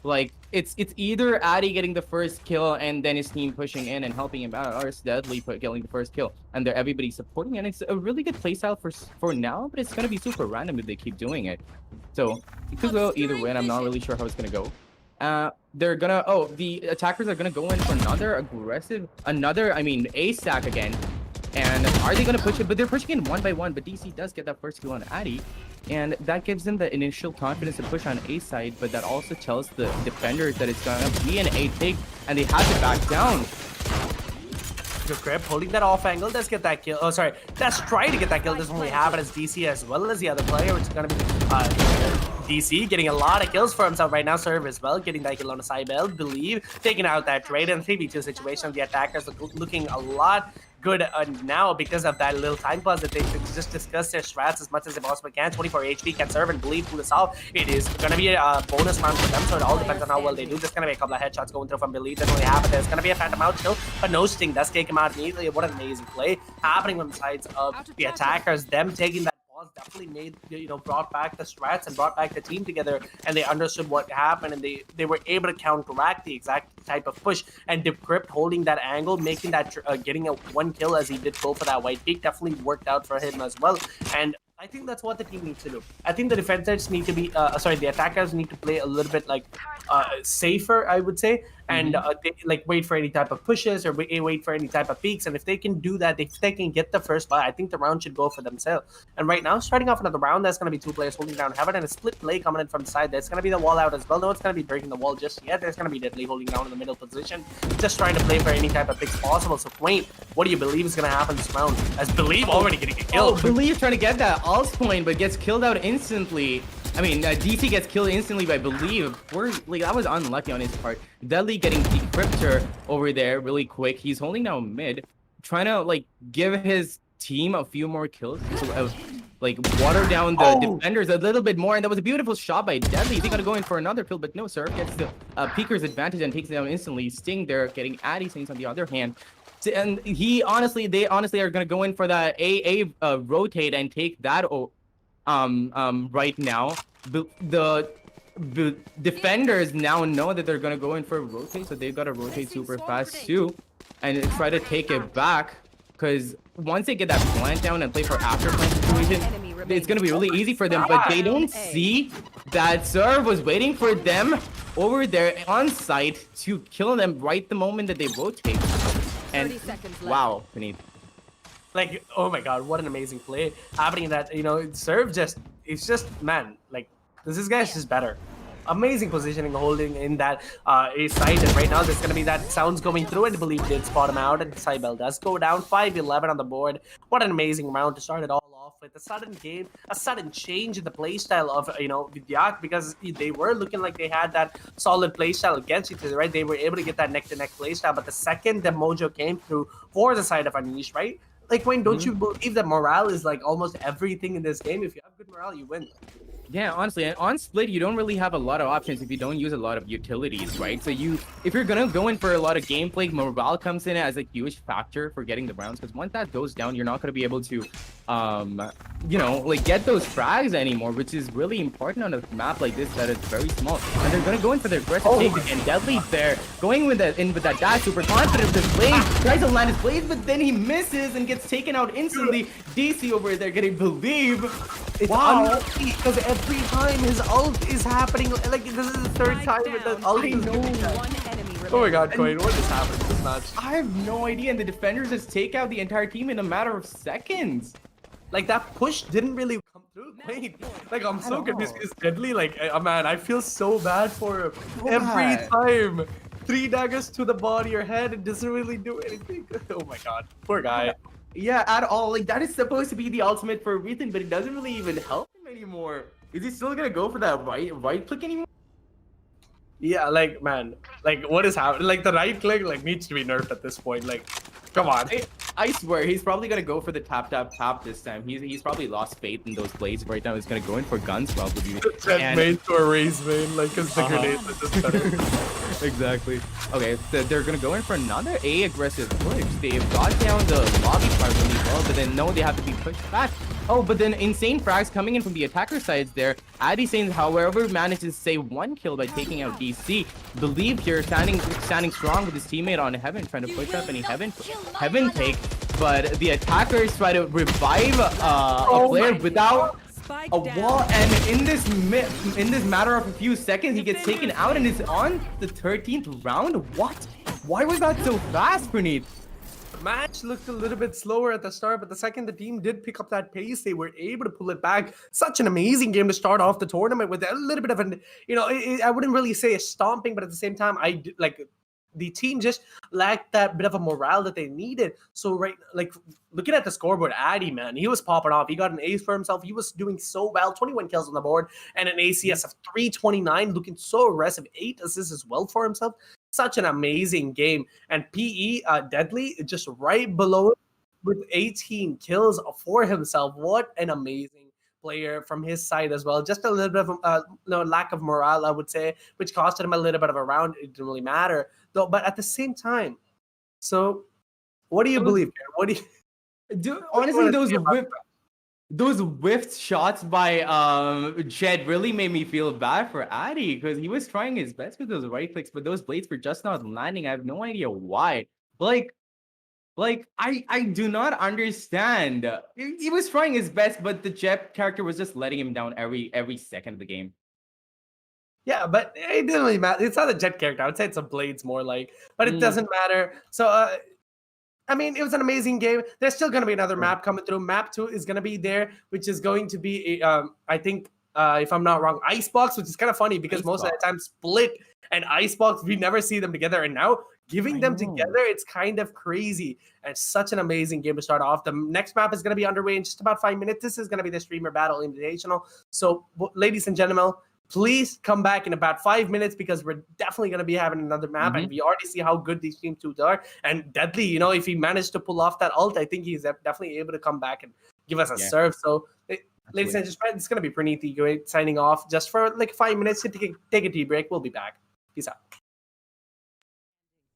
Like it's either Addy getting the first kill and then his team pushing in and helping him out, or it's Deadly getting the first kill and everybody supporting, and it's a really good playstyle for now, but it's gonna be super random if they keep doing it. So it could go either way, and I'm not really sure how it's gonna go. The attackers are gonna go in for another A stack again. And are they gonna push it? But they're pushing in 1 by 1, but DC does get that first kill on Addy. And that gives them the initial confidence to push on A side, but that also tells the defenders that it's gonna be an A take, and they have to back down. Grip holding that off angle, does get that kill. Oh, sorry, that's trying to get that kill. Doesn't really have it as DC as well as the other player, which is gonna be DC getting a lot of kills for himself right now. Serve as well, getting that kill on the side belt. Believe taking out that trade in 3v2 situation. The attackers looking a lot good now because of that little time pause that they just discuss their strats as much as they possibly can. 24 HP can Serve and Believe pull this off. It is going to be a bonus round for them, so it all depends on how well they do. There's going to be a couple of headshots going through from Believe. Doesn't really happen. There's going to be a phantom out still, but no sting does take him out immediately. What an amazing play happening on the sides of the attackers. Them taking that definitely made, brought back the strats and brought back the team together, and they understood what happened, and they were able to counteract the exact type of push. And Decrypt holding that angle, making that getting a 1 kill as he did go for that white peak, definitely worked out for him as well. And I think that's what the team needs to do. I think the defenders need to be, the attackers need to play a little bit like safer, I would say, and they wait for any type of pushes or wait for any type of peaks. And if they can do that, if they can get the first buy, I think the round should go for themselves. And right now, starting off another round, that's going to be 2 players holding down Heaven and a split play coming in from the side. There's going to be the wall out as well. No one's going to be breaking the wall just yet. There's going to be Deadly holding down in the middle position, just trying to play for any type of picks possible. So Quaint, what do you believe is going to happen this round? As Believe already getting a kill. Oh, Believe trying to get that Alts point, but gets killed out instantly. I mean, DC gets killed instantly by Believe. That was unlucky on his part. Deadly getting Decryptor over there really quick. He's holding down mid, trying to give his team a few more kills to water down the defenders a little bit more. And that was a beautiful shot by Deadly. They're gonna go in for another kill, but no, sir gets the Peeker's advantage and takes it down instantly. Sting there getting Addy Saints on the other hand. And they honestly are gonna go in for that AA rotate and take that right now. The defenders now know that they're gonna go in for a rotate, so they've got to rotate super fast too and try to take it back, because once they get that plant down and play for after plant situation, it's gonna be really easy for them. But they don't see that Serve was waiting for them over there on site to kill them right the moment that they rotate. And wow, Beneath. Oh my god, what an amazing play happening. That Serve it's just, man, This guy's just better. Amazing positioning, holding in that A side, and right now there's gonna be that sounds going through, and I believe did spot him out, and Cybele does go down 5-11 on the board. What an amazing round to start it all off with. A sudden game, a sudden change in the playstyle of Vidhayak, because they were looking like they had that solid playstyle against each other, right? They were able to get that neck-to-neck playstyle, but the second the Mojo came through for the side of Anish, right? Like, Wayne, don't you believe that morale is like almost everything in this game? If you have good morale, you win. Yeah, honestly, on split, you don't really have a lot of options if you don't use a lot of utilities, right? So if you're gonna go in for a lot of gameplay, morale comes in as a huge factor for getting the rounds. Because once that goes down, you're not gonna be able to, like get those frags anymore, which is really important on a map like this that is very small. And they're gonna go in for their aggressive take, and Deadly there going with that dash, super confident with his blade, tries to land his blade, but then he misses and gets taken out instantly. DC over there getting believe. It's unlucky because every time his ult is happening, like this is the third time with the ult. Oh my god, Quain, what just happened in this match? I have no idea, and the defenders just take out the entire team in a matter of seconds. Like that push didn't really come through, Quain. Like I'm so confused. It's Deadly. Like man, I feel so bad for him. Every time, 3 daggers to the body or head, it doesn't really do anything. Oh my god, poor guy. Yeah, at all. Like that is supposed to be the ultimate for everything, but it doesn't really even help him anymore. Is he still gonna go for that right click anymore? Yeah, like man, like what is happening? Like the right click like needs to be nerfed at this point. Like, come on. I swear he's probably gonna go for the tap this time. He's probably lost faith in those blades right now. He's gonna go in for guns probably. Jet main to a raise main, like cause the grenades are just better. Exactly. Okay, so they're gonna go in for another A aggressive push. They've got down the lobby part really well, but then no, they have to be pushed back. Oh, but then insane frags coming in from the attacker sides there. Addy Saints, however, manages to save 1 kill by taking out DC. Believe here, standing strong with his teammate on Heaven, trying to push up any Heaven take. But the attackers try to revive a player without a wall, and in this matter of a few seconds, he gets taken out and is on the 13th round. What? Why was that so fast, Praneeth? Match looked a little bit slower at the start, but the second the team did pick up that pace, they were able to pull it back. Such an amazing game to start off the tournament with a little bit of an, I wouldn't really say a stomping, but at the same time, the team just lacked that bit of a morale that they needed. So looking at the scoreboard, Addy, man, he was popping off. He got an ace for himself. He was doing so well, 21 kills on the board and an ACS of 329, looking so aggressive, 8 assists as well for himself. Such an amazing game. And PE, Deadly, just right below it with 18 kills for himself. What an amazing player from his side as well. Just a little bit of lack of morale, I would say, which costed him a little bit of a round. It didn't really matter, though. But at the same time, so what do you believe? What do you? Honestly, those whiffed shots by Jed really made me feel bad for Addy, because he was trying his best with those right clicks, but those blades were just not landing. I have no idea why. Like I do not understand. He was trying his best, but the Jed character was just letting him down every second of the game. Yeah, but it didn't really matter. It's not a Jet character. I would say it's a Blades more like, but it doesn't matter. So I mean, it was an amazing game. There's still going to be another map coming through. Map 2 is going to be there, which is going to be, I think, if I'm not wrong, Icebox, which is kind of funny because most of the time Split and Icebox, we never see them together. And now giving them together, it's kind of crazy. And it's such an amazing game to start off. The next map is going to be underway in just about 5 minutes. This is going to be the Streamer Battle Invitational. So, ladies and gentlemen, please come back in about 5 minutes because we're definitely going to be having another map and we already see how good these team twos are. And Deadly, if he managed to pull off that ult, I think he's definitely able to come back and give us a serve. So, ladies and gentlemen, it's going to be Praneeth signing off just for like 5 minutes to take a tea break. We'll be back. Peace out.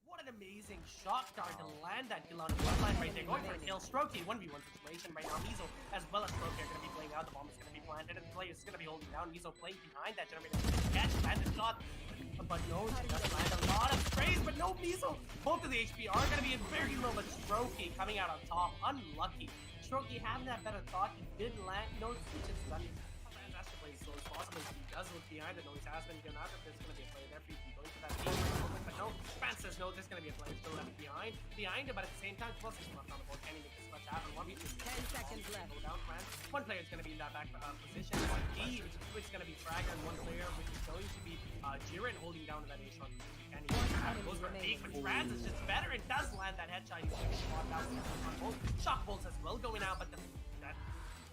What an amazing shot guard to land that kill on the front line right there. Going for a kill. Strokey 1v1 situation right now. Mizo as well as Strokey are going to be playing out. The bomb is going to be planted and the player is going to be holding down. Mizo playing behind that generator. Catch, land the shot. But no, she doesn't land a lot of sprays, but no Mizo. Both of the HP are going to be very low, but Strokey coming out on top. Unlucky. Strokey having that better thought. He did land. No switches done. That's to play as slow as possible. He does look behind it. No, he has been given out. There's going to be a player there for you. Going for that team. But no, Francis says no, there's going to be a player still left behind it, but at the same time, 12 seconds left on the board. Can he make this clutch happen? 10 seconds left. Go down, man. One player is going to be in that back position. E, which is going to be Fragger, and one player which is going to be Jiren holding down to that A shot. Can he goes for a peek, but Franz is just better. It does land that headshot. He's going to spot out on both. Shock bolts as well going out, but that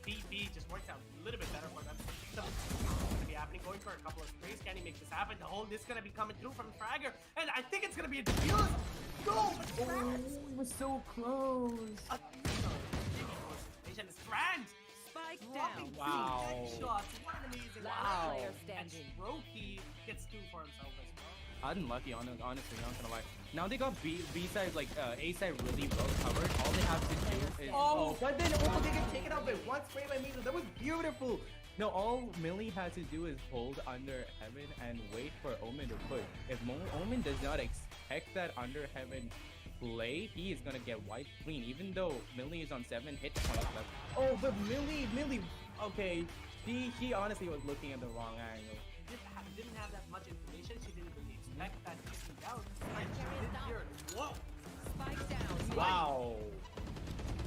BP just works out a little bit better for them. So what's going to be happening? Going for a couple of sprays. Can he make this happen? The hold is going to be coming through from Fragger, and I think it's going to be a defuse. No, but Franz! It was so close. It's Franz! Spike Dropping down. Wow. headshots. What an amazing Last player And standing. Strokey gets 2 for himself as well. Unlucky, honestly, not gonna lie. Now they got B side, like A side really well covered. All they have to do is but then they get taken out by one spray by Miso. That was beautiful. No, all Millie had to do is hold under heaven and wait for Omen to push. If Omen does not expect that under heaven play, he is gonna get wiped clean. Even though Millie is on 7 hit points left. Oh, but Millie, okay, she honestly was looking at the wrong angle. Didn't have that much information. She didn't really expect that to be down. And she didn't hear it. Whoa! Spike down. Wow.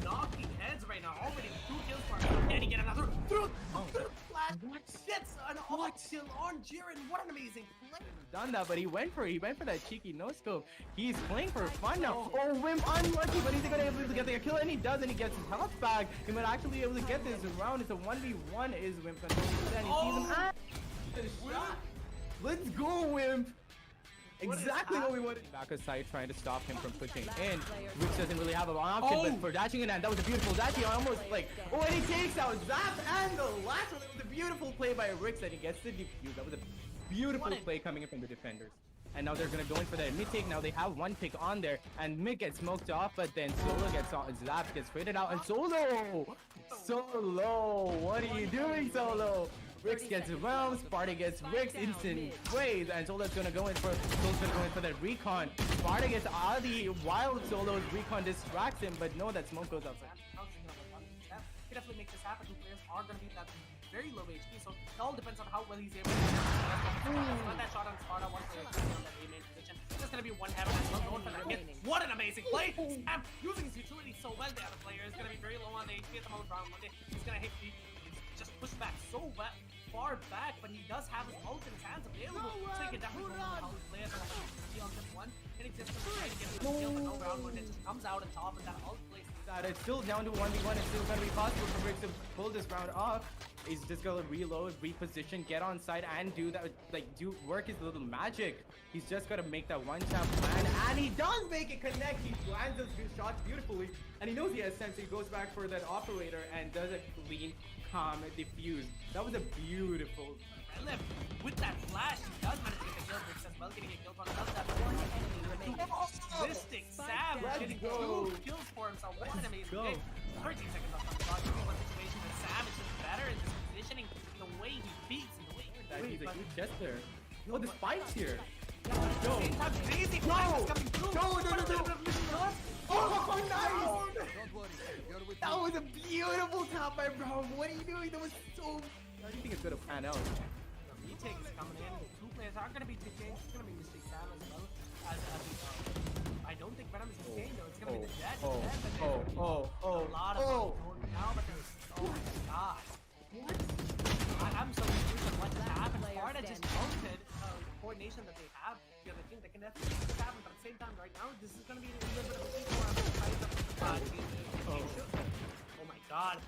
Knocking heads right now. Already 2 kills for him. Can he get another? Through flash. Gets an off kill on Jiren. What an amazing play. Done that, but he went for that cheeky no scope. He's playing for fun now. Oh, Wimp unlucky, but he's gonna be able to get the kill, and he does, and he gets his health back. He might actually be able to get this round. It's a 1v1. Is Wimp gonna do that? He sees him. Shot. Let's go, Wimp. Exactly what we wanted. Back aside, trying to stop him from pushing in, which doesn't really have an option, but for dashing in, and that was a beautiful dash. He almost like, and he takes out Zap, and the last one, it was a beautiful play by Rix, and he gets the defuse. That was a beautiful play coming in from the defenders. And now they're gonna go in for that mid take. Now they have one pick on there, and mid gets smoked off, but then Solo gets on, Zap gets traded out, and Solo, what are you doing, Solo? Rix gets realm, Sparta gets Rix, instant waves, and Solo's gonna go in for that recon. Sparta gets Adi while Solo's recon distracts him, but no, that smoke goes outside. He definitely makes this happen. 2 players are going to be that very low HP, so it all depends on how well he's able to let that shot on Sparta. One player on that A main position. Just going to be one heaven as well. Going for that hit. What an amazing play! Sam using his utility so well. The other player is going to be very low on the HP at the moment. Round 1. He's going to hit just push back so far back, but he does have his ult in his hands available, so he can definitely go on how he plays on this one. And it's just trying to get the kill, but no round 1 just comes out on top, and that ult plays. That it's still down to 1v1. It's still going to be possible for Rix to pull this round off. He's just going to reload, reposition, get on side, and do that, work his little magic. He's just got to make that one-tap plan, and he does make it connect. He lands those shots beautifully, and he knows he has sense, so he goes back for that operator and does a clean, calm, diffuse. That was a beautiful. With that flash, he does manage to get the kill. Rix as well, getting a kill from that one enemy remaining. Mystic Sam getting 2 kills for himself. What an amazing game. 13 seconds off the clock. One situation where Sam is just better in this positioning, the way he beats, and the way he's a good jester. Oh, the spikes here. No! Crazy flash is coming through! No! Oh, nice! Don't worry, that was a beautiful top by Brown. What are you doing? That was so... How do you think it's gonna pan out? The retake is coming in. 2 players are gonna be TK'd. It's gonna be Mystic Sam as well as I don't think Venom is TK'd though. It's gonna be the Jet. A lot of now, but there's my god. What? I'm so confused on what just happened. Sparta just ulted the coordination that they have. The other thing that can definitely make this happen, but at the same time, right now, this is gonna be a little bit of a thing for oh my god.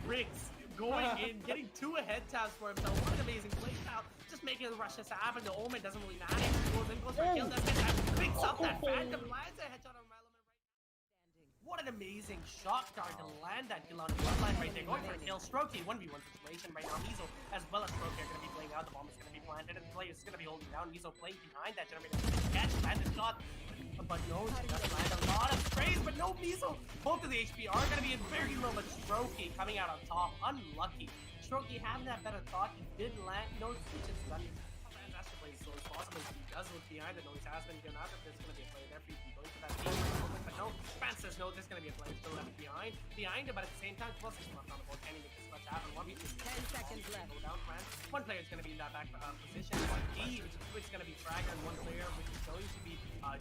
Rix going in, getting 2 head taps for himself. What an amazing play now. Just making the rush to happen. The Omen doesn't really matter. He goes in, goes for a kill, does get that, picks up that Phantom, lands a headshot on Element right now. What an amazing shot dart to land that kill on the bloodline right there. Going for a kill. Strokey, 1v1 situation right now. Miso as well as Strokey are going to be playing out. The bomb is going to be planted and the player is going to be holding down. Miso playing behind that generator. Catch, landed shot. But no, she does land a lot of sprays, but no Miso. Both of the HP are going to be in very low, but Strokey coming out on top. Unlucky. Strokey having that better thought. He did land. No, it's just done. Fantastic play as slow as possible. He does look behind the noise has been given out. There's going to be a player there for you to go into that team. But no, Franz says no, there's going to be a player still left behind it, but at the same time, 12 seconds left on the board. Can he make this clutch happen? 10 seconds left. Go down, Franz. One player is going to be in that back position. E, which is going to be Fragger, and one player which is going to be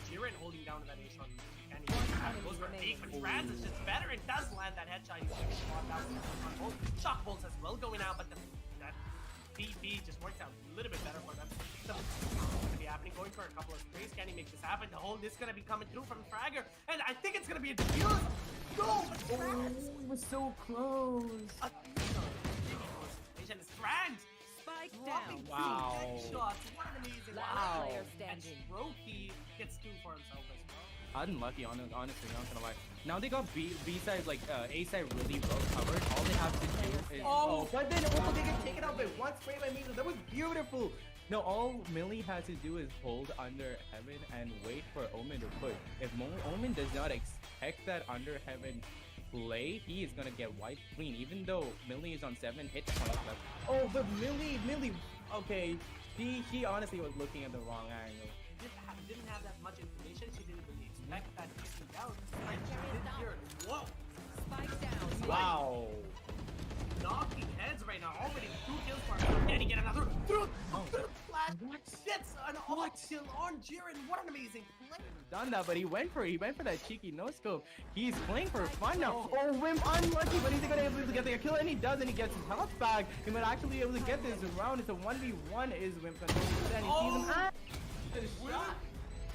Jiren Jiren holding down that A shot. And he goes for a fake, but Franz is just better. It does land that headshot. He's going to spot that on both. Shock bolts as well going out, but that TP just works out a little bit better for them. So it's going to be happening. Going for a couple of sprays. Can he make this happen? The hold is going to be coming through from Fragger. And I think it's going to be a defuse. No, but Franz! It was so close. It's Franz! Spike Dropping down. Wow. headshots. What an amazing Last player And standing. Roki gets two for himself as well. Unlucky, honestly, not gonna lie. Now they got B side, like A side really well covered. All they have to do is but then they get taken out by one spray by Measles. That was beautiful. No, all Millie has to do is hold under heaven and wait for Omen to push. If Omen does not expect that under heaven play, he is gonna get wiped clean. Even though Millie is on 7 hit points left. Oh, but Millie, okay, she honestly was looking at the wrong angle. Didn't have that much information. She didn't really expect that kicking out. And she didn't hear it. Whoa! Spike down. Wow. Knocking heads right now. Already 2 kills for him. Can he get another? Through flash. Gets an off kill on Jiren. What an amazing play. Done that, but he went for that cheeky no scope. He's playing for fun now. Oh, Wim unlucky, but he's gonna be able to get the kill, and he does, and he gets his health back. He might actually be able to get this round. It's a 1v1. Is Wimp gonna do that? He sees him.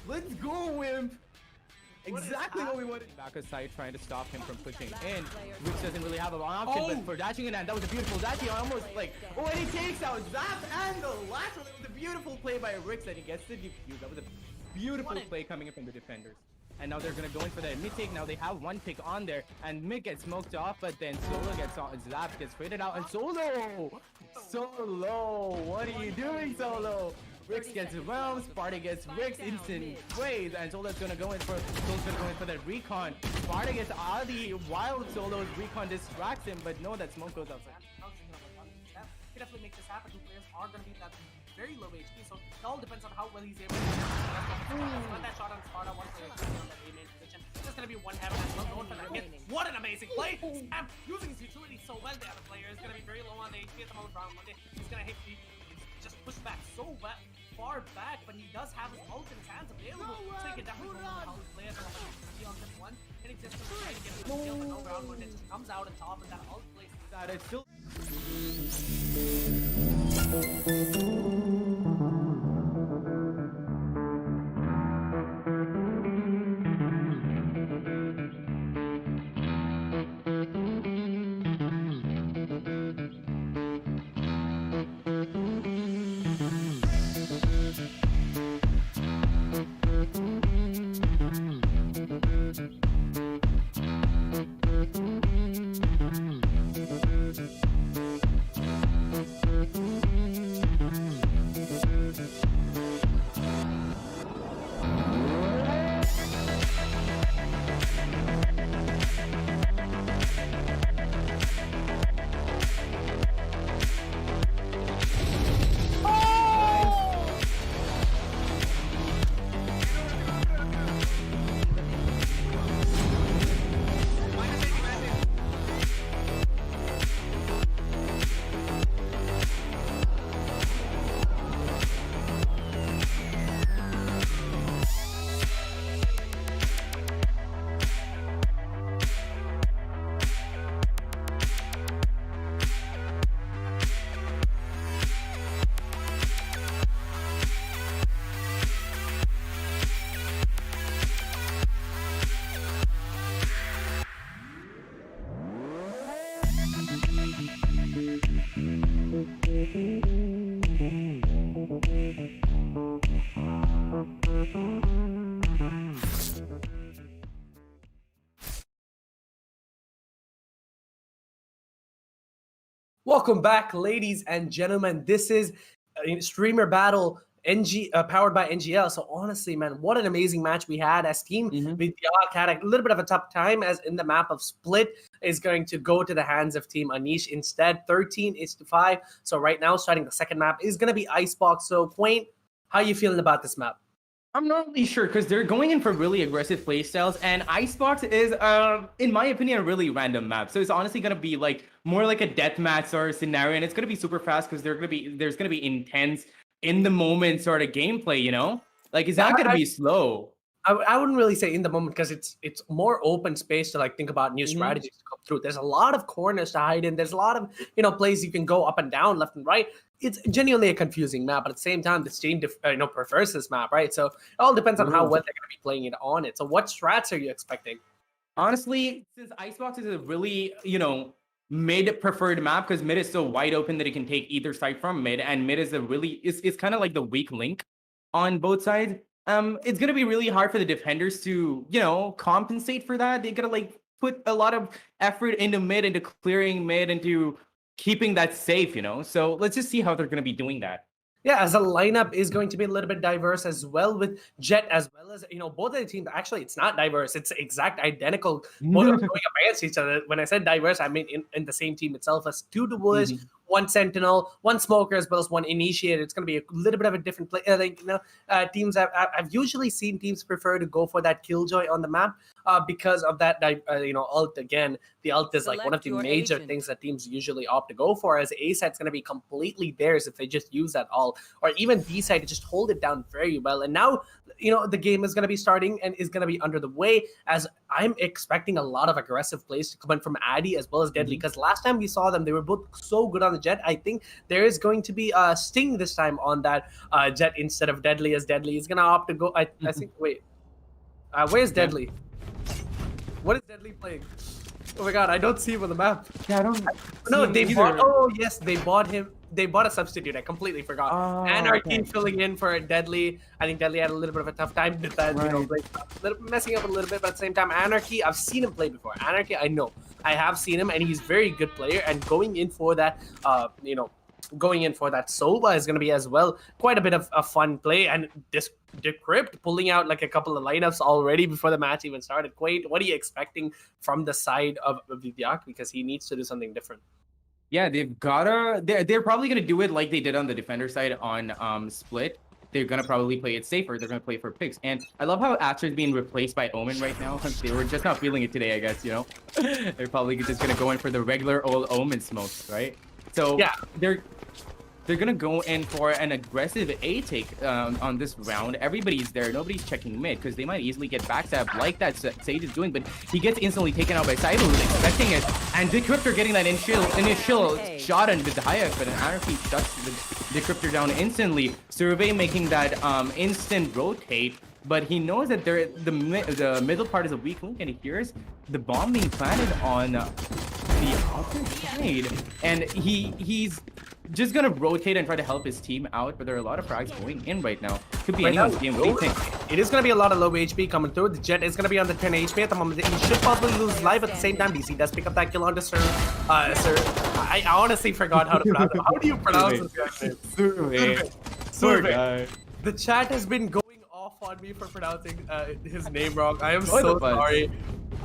Let's go, Wimp. Exactly what we wanted. Back aside, trying to stop him from pushing in, which doesn't really have an option. But for dashing in, and that was a beautiful dash. He almost and he takes out Zap and the last one. It was a beautiful play by Rix, and he gets the defuse. That was a beautiful play coming up from the defenders. And now they're gonna go in for that mid take. Now they have one pick on there, and mid gets smoked off, but then Solo gets on. Zap gets traded out, and Solo, what are you doing, Solo? Rix gets realm, Sparta gets Rix, instant trades, and Solo's gonna go in for that recon. Sparta gets out of the wild. Solo's recon distracts him, but no, that smoke goes outside. He definitely makes this happen. 2 players are going to be that very low HP, so it all depends on how well he's able to let that shot on Sparta. One player on that A main position. There's going to be one heaven as well going for that hit. What an amazing play! Sam using his utility so well. The other player is going to be very low on the HP at the moment. Round 1. He's going to hit. He's just pushed back so far back, but he does have his ult in his hands available, so he can definitely go on how he plays on this one. And he's just going to try to get the kill, but no round 1 just comes out on top, and that ult plays. That it's still. Welcome back, ladies and gentlemen. This is Streamer Battle powered by NGL. So honestly, man, what an amazing match we had as Team Vidhayak had a little bit of a tough time, as in the map of Split is going to go to the hands of Team Anish instead. 13-5. So right now, starting the second map is going to be Icebox. So Quaint, how you feeling about this map? I'm not really sure because they're going in for really aggressive playstyles, and Icebox is, in my opinion, a really random map. So it's honestly gonna be like more like a deathmatch sort of scenario, and it's gonna be super fast because there's gonna be intense in the moment sort of gameplay. You know, like it's not gonna be slow. I wouldn't really say in the moment because it's more open space to like think about new strategies to come through. There's a lot of corners to hide in. There's a lot of places you can go up and down, left and right. It's genuinely a confusing map, but at the same time, this team prefers this map, right? So it all depends on how well they're going to be playing it on it. So what strats are you expecting? Honestly, since Icebox is a really, mid preferred map because mid is so wide open that it can take either side from mid, and mid is it's kind of like the weak link on both sides. It's gonna be really hard for the defenders to, compensate for that. They gotta like put a lot of effort into mid, into clearing mid, into keeping that safe, So let's just see how they're gonna be doing that. Yeah, as a lineup is going to be a little bit diverse as well with Jet as well as both of the teams. Actually, it's not diverse; it's exact identical. Both are going against each other. When I said diverse, I mean in the same team itself as 2 duelists, 1 sentinel, 1 smoker, as well as 1 initiator. It's going to be a little bit of a different play. Teams I've usually seen teams prefer to go for that killjoy on the map because of that. Ult again. The ult is like one of the major things that teams usually opt to go for. As A side's going to be completely theirs if they just use that ult, or even B side to just hold it down very well. And now the game is going to be starting and is going to be under the way, as I'm expecting a lot of aggressive plays to come in from Addy as well as Deadly, because last time we saw them, they were both so good on the Jet. I think there is going to be a Sting this time on that Jet instead of Deadly, as Deadly is going to opt to go. I think, wait, where's Deadly? What is Deadly playing? Oh my god, I don't see him on the map. Yeah, I don't. No, they bought. Oh yes, they bought him. They bought a substitute. I completely forgot. Anarchy filling in for Deadly. I think Deadly had a little bit of a tough time with that. Messing up a little bit, but at the same time, Anarchy. I've seen him play before. Anarchy, I know. I have seen him, and he's a very good player. And going in for that, going in for that Sova is going to be as well quite a bit of a fun play. And this Decrypt pulling out like a couple of lineups already before the match even started. Quaint, what are you expecting from the side of Vidhayak, because he needs to do something different? Yeah, they're probably gonna do it like they did on the defender side on Split. They're gonna probably play it safer. They're gonna play for picks. And I love how Aster is being replaced by Omen right now. They were just not feeling it today, I guess, They're probably just gonna go in for the regular old Omen smokes, right? So yeah, they're gonna go in for an aggressive A take on this round. Everybody's there. Nobody's checking mid because they might easily get backstabbed like that Sage is doing, but he gets instantly taken out by Cyber, who's expecting it. And Decryptor getting that initial shot on Vidhayak, but an Anarchy shuts the Decryptor down instantly. Survey making that instant rotate, but he knows that the middle part is a weak link, and he hears the bomb being planted on the other side, and he's just gonna rotate and try to help his team out, but there are a lot of frags going in right now. Could be anyone's game. What do you think? It is gonna be a lot of low HP coming through. The Jet is gonna be on the 10 HP at the moment. He should probably lose life at the same time. DC does pick up that kill onto Sir. I honestly forgot how to pronounce it. How do you pronounce this guy's name? Survey. The chat has been going off on me for pronouncing his name wrong. I am so sorry.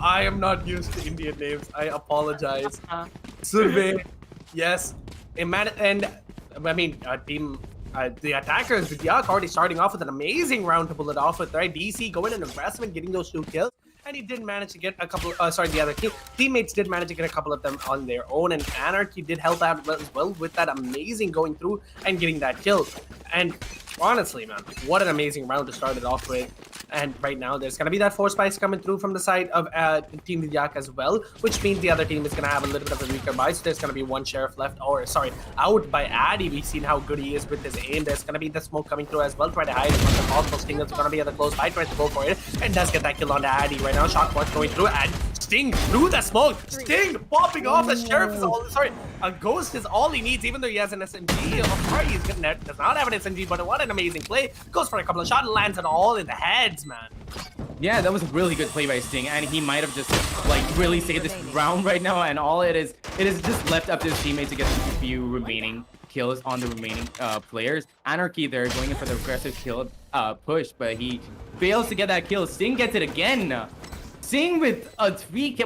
I am not used to Indian names. I apologize. Survey. Yes. And I mean, the attackers, Vidhayak already starting off with an amazing round to pull it off with, right? DC going in aggressive and getting those 2 kills. And he did manage to get a couple, the other teammates did manage to get a couple of them on their own. And Anarchy did help out as well with that amazing going through and getting that kill. And honestly, man, what an amazing round to start it off with. And right now, there's going to be that 4 spikes coming through from the side of Team Vidhayak as well, which means the other team is going to have a little bit of a weaker buy. So there's going to be 1 sheriff left, out by Addy. We've seen how good he is with his aim. There's going to be the smoke coming through as well, trying to hide as much as possible. Sting is going to be at the close by, tries to go for it, and does get that kill on Addy right now. Shot watch going through, and Sting through the smoke. Sting popping off. The sheriff is a ghost is all he needs, even though he has an SMG. He does not have an SMG, but what an amazing play. Goes for a couple of shots, lands it all in the heads, man. Yeah, that was a really good play by Sting, and he might have just like really saved this round right now. And all it is just left up to his teammate to get a few remaining kills on the remaining players. Anarchy there going in for the aggressive kill push, but he fails to get that kill. Sting gets it again. Sting with a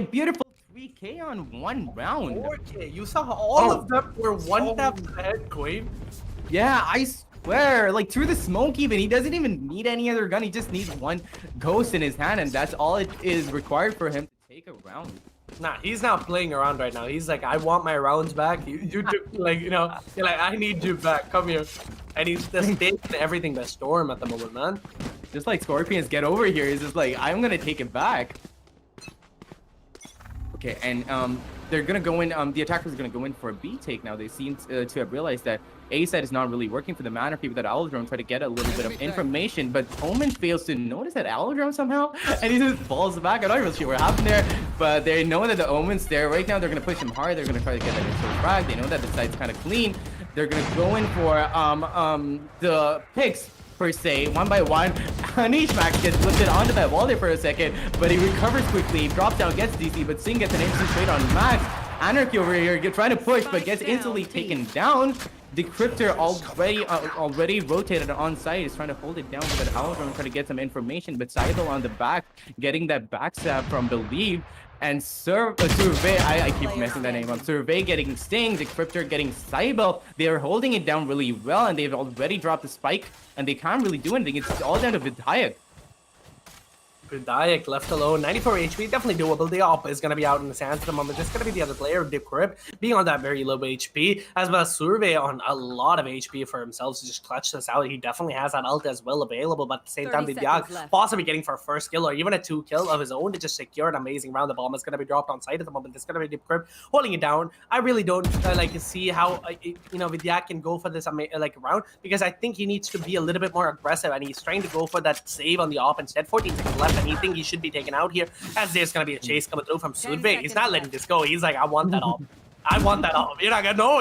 beautiful 3K on 1 round. 4K. You saw all of them were 1 tap ahead, Queen. Yeah, I swear. Like through the smoke even. He doesn't even need any other gun. He just needs 1 ghost in his hand, and that's all it is required for him to take a round. Nah, he's not playing around right now. He's like, I want my rounds back. You do, like, you're like, I need you back. Come here. And he's just taking everything by storm at the moment, man. Just like Scorpions get over here, he's just like, I'm gonna take it back. Okay, and they're gonna go in. The attackers are gonna go in for a B take now. They seem to have realized that A side is not really working for the Anarchy with that Alodrome. Try to get a little bit of information, but Omen fails to notice that Alodrome somehow, and he just falls back. I'm not really sure what happened there, but they know that the Omen's there right now. They're gonna push him hard. They're gonna try to get that initial frag. They know that the side's kind of clean. They're gonna go in for the picks. Per se, one by one. Anish Max gets lifted onto that wall there for a second, but he recovers quickly, drops down, gets DC, but Singh gets an instant trade on Max. Anarchy over here trying to push, but gets instantly taken down. Decryptor already rotated on site, is trying to hold it down with that Alodrome, trying to get some information, but Saibel on the back, getting that backstab from Believe. And Survey, I keep messing that name up. Survey getting Sting, Decryptor getting Saibel. They are holding it down really well, and they've already dropped the spike, and they can't really do anything. It's all down to Vidhayak. Vidhayak left alone, 94 HP, definitely doable. The op is going to be out in the sands at the moment. It's going to be the other player, Decrypt, being on that very low HP, as well as Survey on a lot of HP for himself to just clutch this out. He definitely has that ult as well available, but at the same time, Vidhayak possibly getting for a first kill or even a 2 kill of his own to just secure an amazing round. The bomb is going to be dropped on site at the moment. It's going to be Decrypt holding it down. I really don't see how Vidhayak can go for this round, because I think he needs to be a little bit more aggressive, and he's trying to go for that save on the op instead. 14 seconds left, and he think he should be taken out here, as there's going to be a chase coming through from Survey. He's not letting this go. He's like, I want that off. I want that off. You're not gonna know.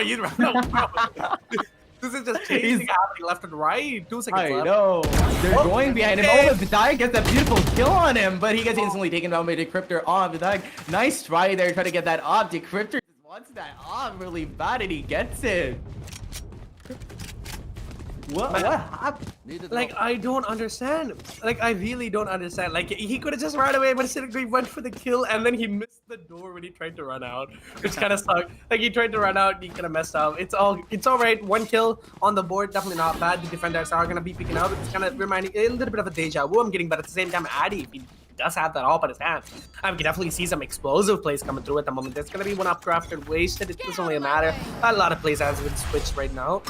This is just chasing happening left and right. 2 seconds left. I know. They're going behind him. Oh, Vidhayak gets that beautiful kill on him, but he gets instantly taken down by Decryptor on Vidhayak. Nice try there, trying to get that off. Decryptor just wants that off really bad, and he gets it. What happened? Like, I don't understand. Like, I really don't understand. Like, he could have just run away, but instead he went for the kill, and then he missed the door when he tried to run out, which kind of sucked. Like, he tried to run out, and he kind of messed up. It's all right. 1 kill on the board, definitely not bad. The defenders are gonna be picking out. It's kind of reminding a little bit of a deja vu I'm getting, but at the same time, Addy, he does have that op in his hand. I can definitely see some explosive plays coming through at the moment. There's gonna be one upcrafted, wasted. It doesn't really matter. A lot of plays has been switched right now.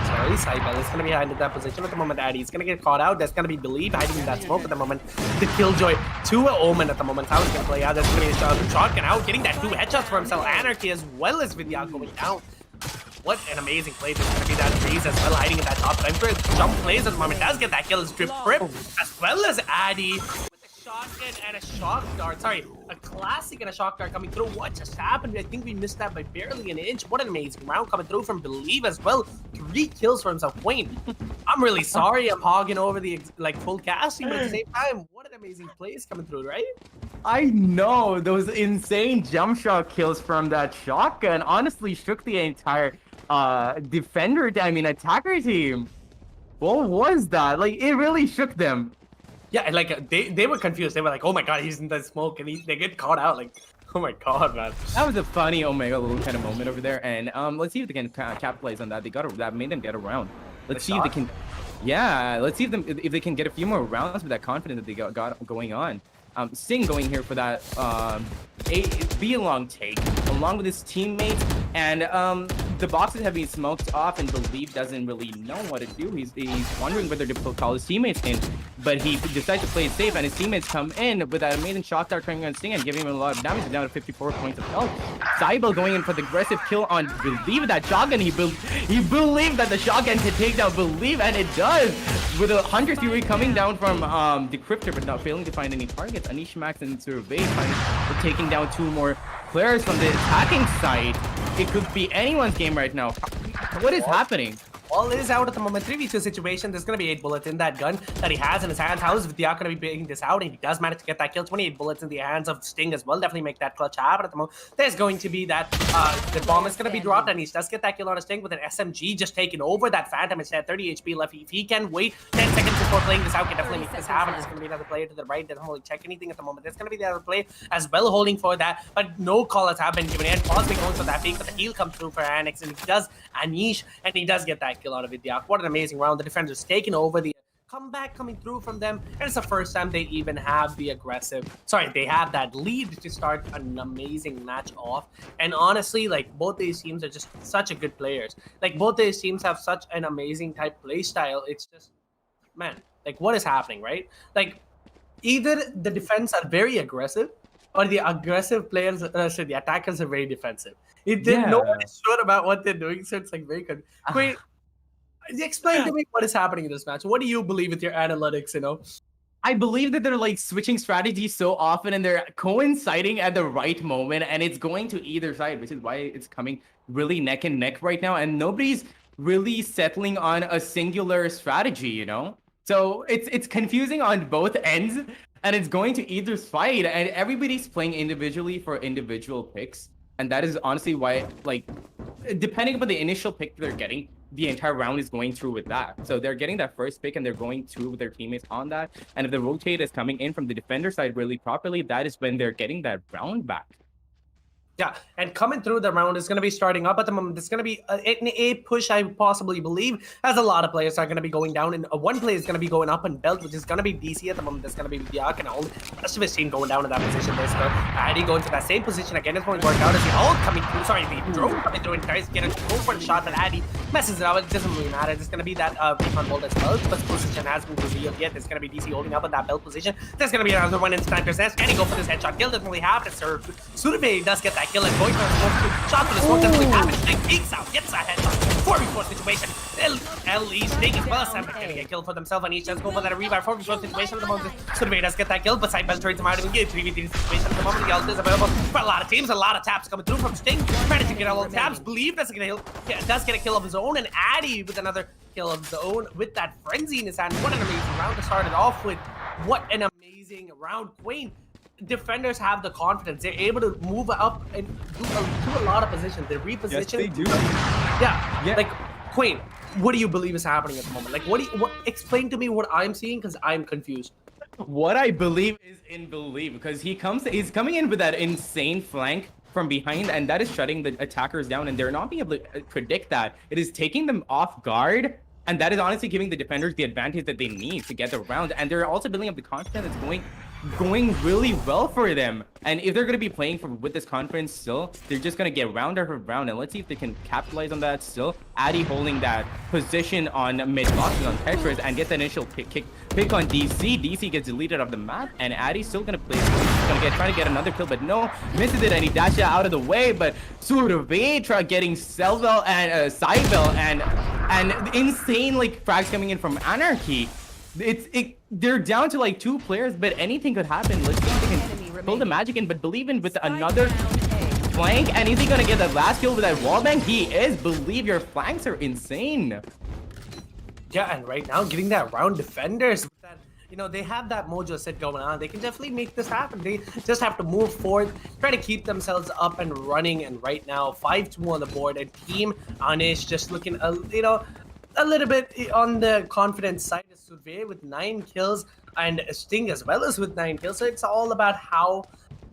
Sorry, Saibel is gonna be hiding in that position at the moment. Addy is gonna get caught out. There's gonna be Believe hiding in that smoke at the moment. The Killjoy to Omen at the moment. How he's gonna play out? There's gonna be a shotgun out, getting that 2 headshots for himself. Anarchy as well as Vidhayak going down. What an amazing play. There's going to be that Freeze as well, hiding in that top time. Jump plays at the moment. Does get that kill as Drip Trip, as well as Addy with a shotgun and a shock dart. Sorry, a classic and a shock dart coming through. What just happened? I think we missed that by barely an inch. What an amazing round coming through from Believe as well. 3 kills for himself. Wayne, I'm really sorry I'm hogging over the full casting, but at the same time, what an amazing plays coming through, right? I know, those insane jump shot kills from that shotgun honestly shook the entire attacker team. What was that? Like, it really shook them. Yeah, like they were confused. They were like, oh my god, he's in the smoke, and they get caught out. Like, oh my god, man. That was a funny Omega little kind of moment over there. And let's see if they can capitalize on that. That made them get around. Let's see if they can. Yeah, let's see if they can get a few more rounds with that confidence that they got going on. Singh going here for that B-long take along with his teammates, and the boxes have been smoked off, and Believe doesn't really know what to do. He's wondering whether to call his teammates in, but he decides to play it safe, and his teammates come in with that amazing shot dart turning on Sting and giving him a lot of damage. Down to 54 points of health. Saibel going in for the aggressive kill on Believe with that shotgun. He believed that the shotgun could take down Believe, and it does, with a Hunter Fury coming down from Decryptor, but not failing to find any targets. Anish, Max, and Survey taking down 2 more players from the attacking side. It could be anyone's game right now. What is happening? All is out at the moment. 3v2 situation. There's going to be 8 bullets in that gun that he has in his hands. How is Vidhayak going to be bringing this out? And he does manage to get that kill. 28 bullets in the hands of Sting as well. Definitely make that clutch happen at the moment. There's going to be that the bomb is going to be dropped, and he does get that kill on a Sting with an SMG just taking over that Phantom. It's at 30 HP left. If he can wait 10 seconds before playing this out, can definitely make this happen. There's going to be another player to the right. Doesn't really check anything at the moment. There's going to be the other play as well holding for that, but no call-outs have been given yet. Possibly going for that peak, but the heal comes through for Anix, and he does Anish, and he does get that kill out of Vidhayak. What an amazing round. The defenders taking over, the comeback coming through from them, and it's the first time they even have the they have that lead to start an amazing match off. And honestly, like, both these teams are just such a good players. Like, both these teams have such an amazing type play style. It's just, man, Like, what is happening, right? Like, either the defense are very aggressive, or the aggressive players, the attackers are very defensive. No one is sure about what they're doing, so it's like very good. Wait, explain to me what is happening in this match. What do you believe with your analytics? I believe that they're like switching strategies so often and they're coinciding at the right moment, and it's going to either side, which is why it's coming really neck and neck right now, and nobody's really settling on a singular strategy, you know? So it's confusing on both ends, and it's going to either side, and everybody's playing individually for individual picks, and that is honestly why, like, depending upon the initial pick they're getting, the entire round is going through with that. So they're getting that first pick and they're going through with their teammates on that. And if the rotate is coming in from the defender side really properly, that is when they're getting that round back. Yeah, and coming through the round is going to be starting up at the moment. It's going to be an A push, I possibly believe, as a lot of players are going to be going down. And one player is going to be going up and belt, which is going to be DC at the moment. That's going to be Vidhayak, and all the rest of his team going down in that position. There's Adi going to that same position again. It's going to work out as the ult coming through. Sorry, the drone coming through and tries to get a go for the shot, but Adi messes it up. It doesn't really matter. It's going to be that recon bolt as well. But position has been revealed yet. There's going to be DC holding up at that belt position. There's going to be another one in Sniper's nest. Can he go for this headshot kill? Doesn't really happen. Sir Survey does get that kill and going for shot for the smoke doesn't really happen. Like, peeks out, gets a headshot. 4v4 situation. Lee's taking first. I'm gonna get killed for themselves. Anish does go for that revive. 4v4 situation at the moment. Survey does get that kill, but Side Bell trades him out and get 3v3 situation at the moment. The ult is available for a lot of teams. A lot of taps coming through from Sting. Trying to get all the taps. Believe does get a kill of his own, and Addy with another kill of his own with that frenzy in his hand. What an amazing round to start it off with. What an amazing round. Queen. Defenders have the confidence. They're able to move up and do a lot of positions. They reposition. Yes, they do. Yeah. Like, Queen, what do you believe is happening at the moment? Like, what explain to me what I'm seeing, because I'm confused. What I believe is in belief, because he's coming in with that insane flank from behind, and that is shutting the attackers down, and they're not being able to predict that. It is taking them off guard, and that is honestly giving the defenders the advantage that they need to get the round, and they're also building up the confidence that's going really well for them. And if they're going to be playing with this confidence still, they're just going to get round after round, and let's see if they can capitalize on that still. Addy holding that position on mid boxes on Tetris and get the initial pick on DC. DC gets deleted off the map, and Addy's still going to play. He's going to try to get another kill, but no, misses it, and he dashes out of the way. But Survey try getting Selvell and Cybel and insane like frags coming in from Anarchy. They're down to like 2 players, but anything could happen. Let's see if they can pull the magic in, but believe in with another flank. And is he gonna get that last kill with that wallbang? He is. Believe your flanks are insane. Yeah, and right now getting that round defenders, they have that mojo set going on. They can definitely make this happen. They just have to move forward, try to keep themselves up and running. And right now, 5-2 on the board, and Team Anish just looking, a little bit on the confidence side. Survey with 9 kills, and Sting as well as with 9 kills. So it's all about how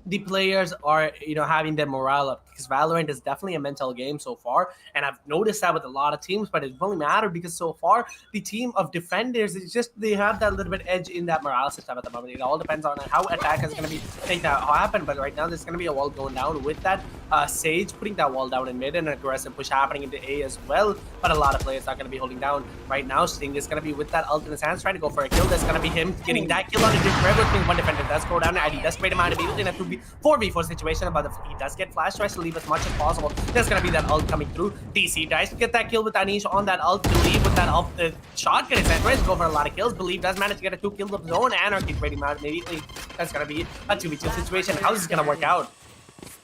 the players are, having their morale up, because Valorant is definitely a mental game so far, and I've noticed that with a lot of teams, but it only mattered because so far the team of defenders is just, they have that little bit edge in that morale system at the moment. It all depends on how attack is going to make that happen, but right now there's going to be a wall going down with that Sage putting that wall down in mid, and an aggressive push happening into A as well, but a lot of players are going to be holding down right now. Sting is going to be with that ult in his hands trying to go for a kill. That's going to be him getting that kill on it. Everything one defender does go down, and he does trade him out immediately in a 4v4 situation, but he does get flash, tries to leave as much as possible. There's going to be that ult coming through. DC tries to get that kill with Anish on that ult. Believe with that ult, shotgun is tries to go for a lot of kills. Believe does manage to get a 2 kills of his own. Anarchy trading him out immediately. That's going to be a 2v2 situation. How is this going to work out?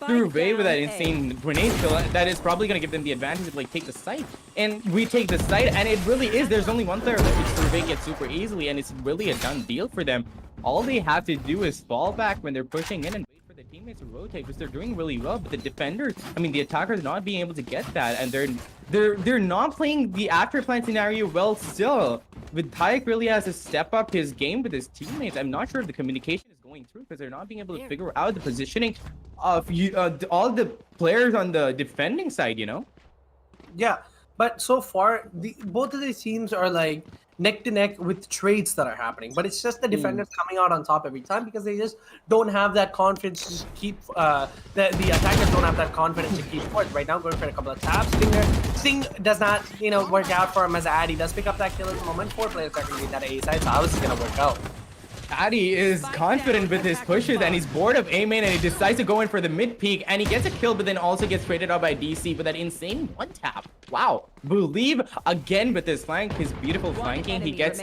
Survey with that insane grenade kill, that is probably going to give them the advantage to like take the site, and we take the site, and it really is, there's only one player left, which Survey gets super easily, and it's really a done deal for them. All they have to do is fall back when they're pushing in and wait for the teammates to rotate, because they're doing really well, but the defenders, the attackers not being able to get that, and they're not playing the after plan scenario well still. Vidhayak really has to step up his game with his teammates. I'm not sure if the communication is going through, because they're not being able to figure out the positioning of all the players on the defending side, Yeah, but so far both of these teams are like neck to neck with trades that are happening. But it's just the defenders coming out on top every time because they just don't have that confidence to keep. The attackers don't have that confidence to keep forth. Right now, going for a couple of taps. Sting does not, work out for him as Addy does pick up that kill at the moment. 4 players are going to be that A side, so how is it going to work out? Addy is confident with his pushes and he's bored of A main and he decides to go in for the mid peak and he gets a kill but then also gets traded out by DC with that insane one tap. Wow. Believe again with his flank, his beautiful flanking. He gets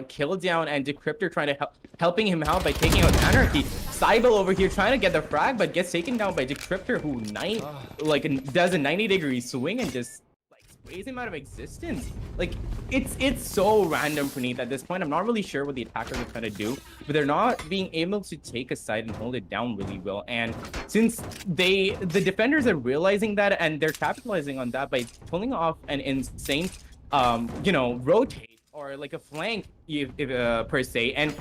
kill down and Decryptor trying to helping him out by taking out Anarchy. Cybele over here trying to get the frag but gets taken down by Decryptor who does a 90-degree swing and just sways him out of existence. Like it's so random for me at this point. I'm not really sure what the attackers are trying to do, but they're not being able to take a side and hold it down really well. And since the defenders are realizing that and they're capitalizing on that by pulling off an insane rotate or like a flank per se and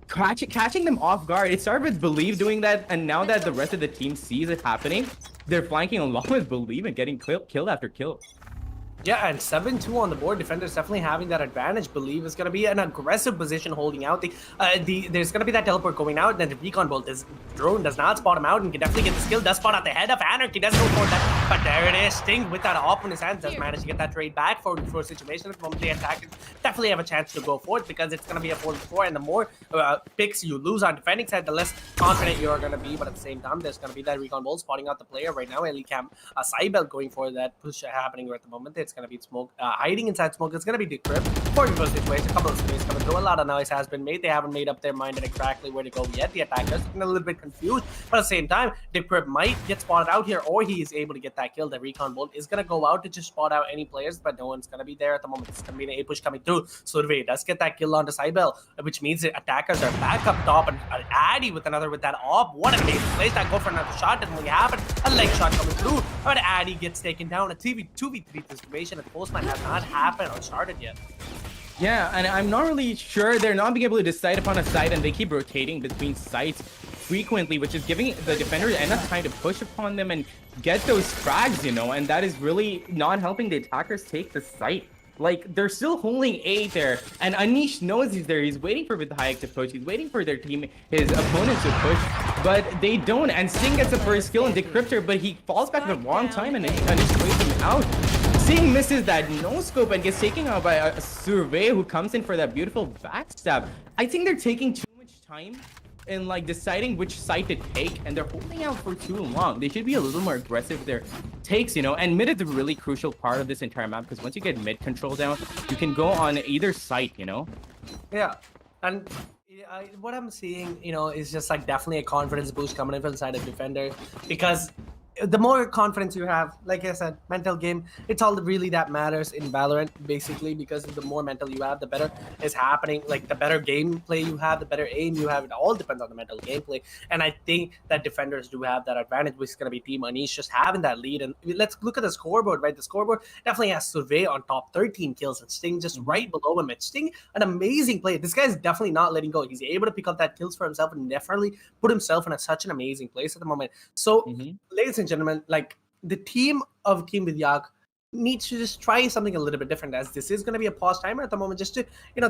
catching them off guard. It started with Believe doing that, and now that the rest of the team sees it happening, they're flanking along with Believe and getting kill after kill. Yeah, and 7-2 on the board. Defenders definitely having that advantage. Believe is going to be an aggressive position holding out. There's going to be that teleport going out. Then the recon bolt, this drone does not spot him out and can definitely get the skill. Does spot out the head of Anarchy. Doesn't go for that. But there it is. Sting with that op in his hands does manage to get that trade back for a situation. At the moment, the attackers definitely have a chance to go for it because it's going to be a 4-4. And the more picks you lose on defending side, the less confident you're going to be. But at the same time, there's going to be that recon bolt spotting out the player right now. Ellie Cam, Cybele going for that push happening right at the moment. It's going to be smoke, hiding inside smoke. It's going to be Decrypt for the first situation. A couple of space coming through. A lot of noise has been made. They haven't made up their mind at exactly where to go yet. The attackers are a little bit confused, but at the same time, Decrypt might get spotted out here, or he is able to get that kill. The recon bolt is going to go out to just spot out any players, but no one's going to be there at the moment. It's going to be an A push coming through. Survey does get that kill onto Cybele, which means the attackers are back up top, and Addy with that op. What a base place. That go for another shot didn't really happen. A leg shot coming through, but Addy gets taken down. A 2v3 situation at Postman has not happened or started yet. Yeah, and I'm not really sure. They're not being able to decide upon a site, and they keep rotating between sites frequently, which is giving the defenders enough time to push upon them and get those frags, and that is really not helping the attackers take the site. Like, they're still holding A there, and Anish knows he's there. He's waiting for Vidhayak to push. He's waiting for their team, his opponents to push, but they don't. And Sting gets the first kill in Decryptor, but he falls back at the wrong time, and Anish waits him out. Sting misses that no-scope and gets taken out by a Survey who comes in for that beautiful backstab. I think they're taking too much time in deciding which site to take, and they're holding out for too long. They should be a little more aggressive with their takes, and mid is a really crucial part of this entire map because once you get mid control down, you can go on either site, Yeah, and what I'm seeing, is just definitely a confidence boost coming in from the side of defender, because the more confidence you have, like I said, mental game, it's all really that matters in Valorant, basically, because the more mental you have, the better is happening. Like, the better gameplay you have, the better aim you have. It all depends on the mental gameplay. And I think that defenders do have that advantage, which is going to be Team Anish just having that lead. And let's look at the scoreboard, right? The scoreboard definitely has Survey on top, 13 kills, and Sting just right below him. It's Sting, an amazing play. This guy's definitely not letting go. He's able to pick up that kills for himself and definitely put himself in such an amazing place at the moment. So, ladies and gentlemen, the team of Team Vidhayak needs to just try something a little bit different, as this is going to be a pause timer at the moment, just to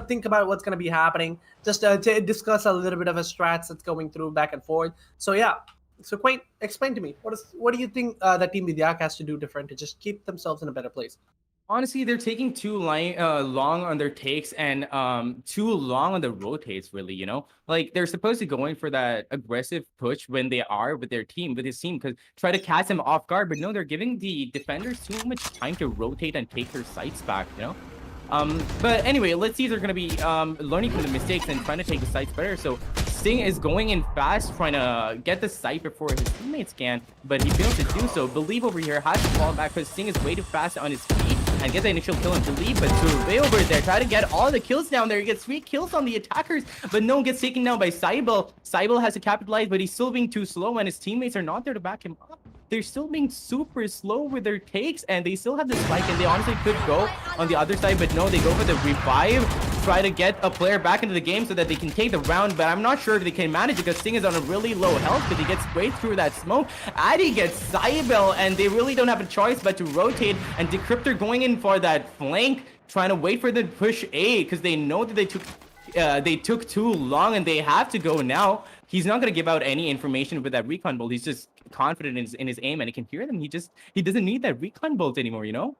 think about what's going to be happening, just to discuss a little bit of a strats that's going through back and forth. So yeah, so Quaint, explain to me what do you think that Team Vidhayak has to do different to just keep themselves in a better place? Honestly, they're taking too long on their takes and too long on the rotates, really, Like, they're supposed to go in for that aggressive push when they are with their team, with his team, because try to catch them off guard. But no, they're giving the defenders too much time to rotate and take their sights back, But anyway, let's see if they're going to be learning from the mistakes and trying to take the sights better. So Sting is going in fast, trying to get the sight before his teammates can, but he fails to do so. Believe over here has to fall back because Sting is way too fast on his feet and get the initial kill and Believe, but Survey over there try to get all the kills down there. He gets 3 kills on the attackers, but no one gets taken down by Cybele. Cybele has to capitalize, but he's still being too slow, and his teammates are not there to back him up. They're still being super slow with their takes, and they still have the spike, and they honestly could go on the other side, but no, they go for the revive, try to get a player back into the game so that they can take the round, but I'm not sure if they can manage because Sting is on a really low health, but he gets straight through that smoke. Addy gets Cybele, and they really don't have a choice but to rotate, and Decryptor going in for that flank trying to wait for the push A because they know that they took too long and they have to go now. He's not going to give out any information with that recon bolt. He's just confident in his aim and he can hear them. He doesn't need that recon bolt anymore, you know?